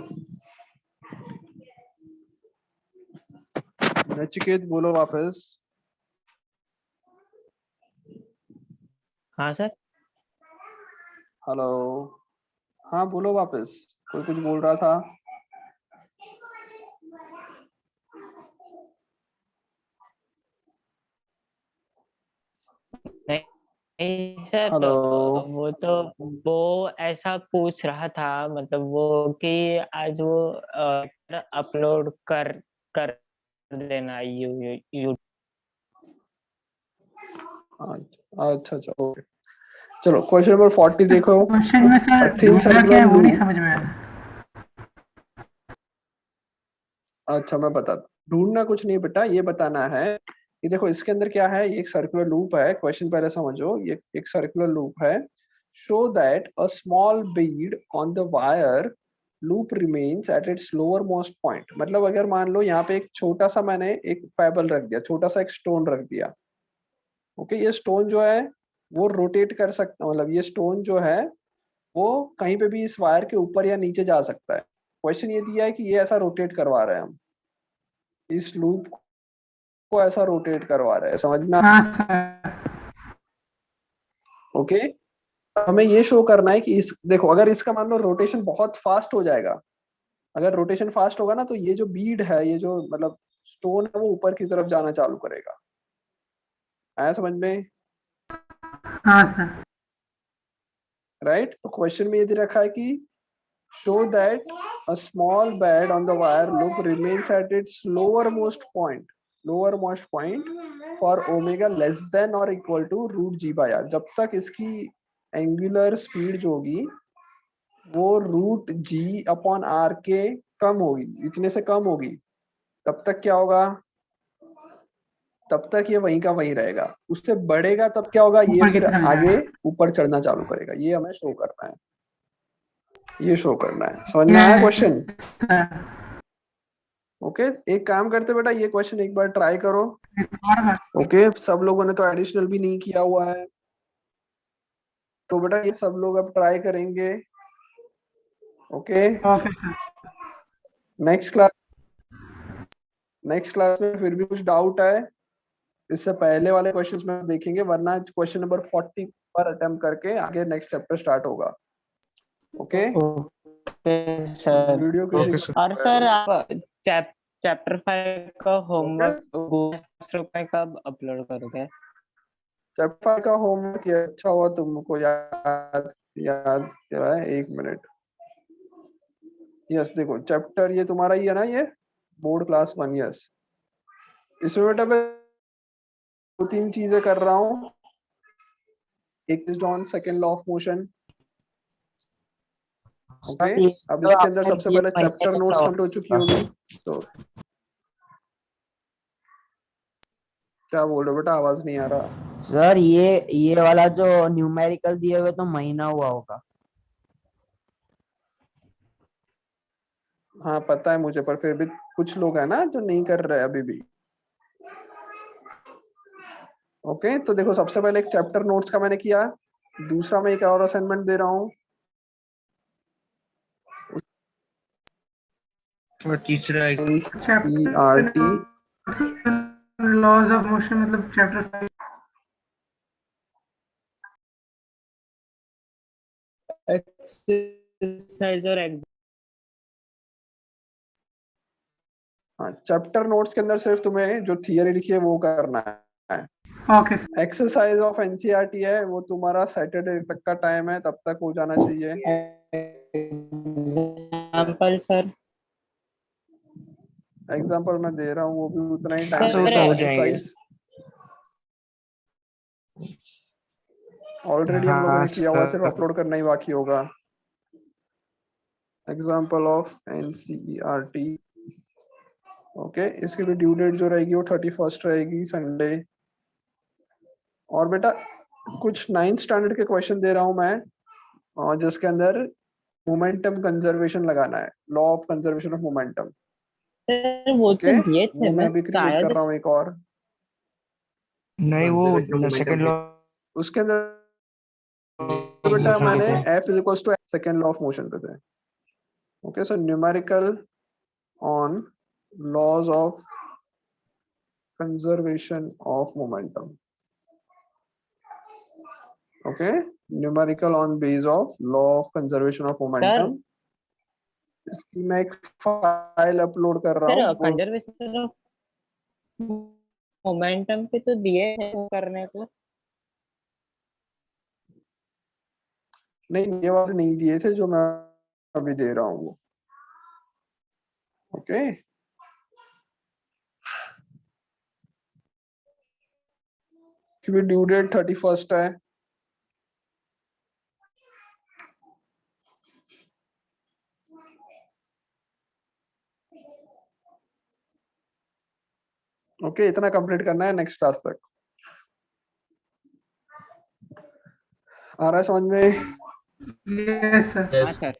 नचिकेत बोलो वापस हाँ सर हेलो हाँ बोलो वापस कोई कुछ बोल रहा था नहीं सर हेलो वो ऐसा पूछ रहा था मतलब वो कि आज वो अपलोड कर देना यू अच्छा अच्छा ओके चलो क्वेश्चन नंबर 40 देखो क्वेश्चन में सर thin ढूंढना क्या है वो नहीं circular समझ में आया अच्छा मैं बताता ढूंढना कुछ नहीं बेटा ये बताना है कि देखो इसके अंदर क्या है एक सर्कुलर लूप है क्वेश्चन पहले समझो ये एक सर्कुलर लूप है show that a small Beed on the wire loop remains at its lower most point मतलब अगर मान लो यहाँ पे एक छोटा सा मैंने एक पेबल रख दिया छोटा सा एक स्टोन रख दिया ओके ये स्टोन जो है वो रोटेट कर सकता मतलब ये स्टोन जो है वो कहीं पे भी इस वायर के ऊपर या नीचे जा सकता है क्वेश्चन ये दिया है कि ये ऐसा रोटेट करवा रहे हैं हम इस लूप को ऐसा रोटेट करवा रहे हैं समझ में हाँ सर ओके हमें ये शो करना है कि इस देखो अगर इसका मान लो रोटेशन बहुत फास्ट हो जाएगा अगर रोटेशन फास्ट होगा ना तो ये जो बीड है ये जो मतलब स्टोन है वो ऊपर की तरफ जाना चालू करेगा आया समझ में हाँ सर राइट तो क्वेश्चन में ये दे रखा है कि show that a small bead on the wire loop remains at its lower most point for omega less than और equal to root G by R जब तक इसकी एंगुलर स्पीड जो होगी वो रूट जी अपॉन आर के कम होगी इतने से कम होगी तब तक क्या होगा तब तक ये वहीं का वहीं रहेगा उससे बढ़ेगा तब क्या होगा ये ऊपर की फिर तरफ आगे जाएगा। ऊपर चढ़ना चालू करेगा ये हमें शो करना है ये शो करना है समझ में आया क्वेश्चन सर ओके एक काम करते बेटा ये क्वेश्चन एक बार ट्राई करो एक और बात ओके सब लोगों ने तो एडिशनल भी नहीं किया हुआ है तो बेटा ये सब लोग अब ट्राई करेंगे okay okay sir next class में फिर भी कुछ डाउट है इससे पहले वाले क्वेश्चंस में देखेंगे, वरना क्वेश्चन नंबर 40 पर अटेम्प्ट करके आगे नेक्स्ट चैप्टर स्टार्ट होगा। Okay okay sir. Video okay किसी सर। और सर आप चैप्टर 5 का होमवर्क गूगल क्लासरूम में कब अपलोड करोगे? चैप्टर 5 का होमवर्क ये अच्छा हुआ तुमको याद याद करा है, 1 मिनट। यस देखो चैप्टर ये तुम्हारा ही है ना, ये बोर्ड क्लास 1। यस इसमें बेटा मैं 2-3 चीजें कर रहा हूँ। एक is on second law of motion. Okay अब इसके अंदर सबसे पहले चैप्टर नोट्स कंप्लीट हो चुकी होगी। तो क्या बोल रहे हो बेटा, आवाज नहीं आ रहा। सर ये वाला जो न्यूमेरिकल दिए हुए तो महीना हुआ होगा। हाँ पता है मुझे, पर फिर भी कुछ लोग हैं ना जो नहीं कर रहे अभी भी। ओके तो देखो सबसे पहले एक चैप्टर नोट्स का मैंने किया। दूसरा मैं एक और असाइनमेंट दे रहा हूँ। तीसरा NCERT लॉज ऑफ मोशन मतलब चैप्टर 5। एक्सरसाइज और हाँ चैप्टर नोट्स के अंदर सिर्फ तुम्हें जो थियरी लिखी है वो करना है। ओके एक्सरसाइज ऑफ NCERT है वो तुम्हारा सैटरडे तक का टाइम है, तब तक हो जाना चाहिए। Example sir. एग्जाम्पल मैं दे रहा हूँ, वो भी उतना ही टाइम सर, लगेगा। हो जाएंगे। ऑलरेडी हम लोगों हाँ ने किया हुआ, सिर्फ सर। अपलोड करना ही बाकी होगा। Example of NCERT। ओके इसकी भी ड्यू डेट जो रहेगी वो 31st रहेगी, संडे। और बेटा कुछ 9th स्टैंडर्ड के क्वेश्चन दे रहा हूं मैं, और जिसके अंदर मोमेंटम कंजर्वेशन लगाना है, law of conservation of momentum. Sir वो तो दिए थे, वो मैं अभी क्रिएट शायद कर रहा हूँ एक और। नहीं वो सेकंड लॉ उसके अंदर बेटा मैंने F is equals to second law of motion पे थे। Okay so numerical on laws of conservation of momentum. Okay numerical on base of law of conservation of momentum. इसकी मैं एक फाइल अपलोड कर रहा सर हूँ। कंजर्वेशन ऑफ मोमेंटम पे तो दिए थे वो करने को। नहीं ये वाले नहीं दिए थे जो मैं अभी दे रहा हूँ वो। ओके क्योंकि ड्यू डेट 31st है। ओके इतना कंप्लीट करना है नेक्स्ट क्लास तक। आ रहा है समझ में? Yes sir. हाँ सर।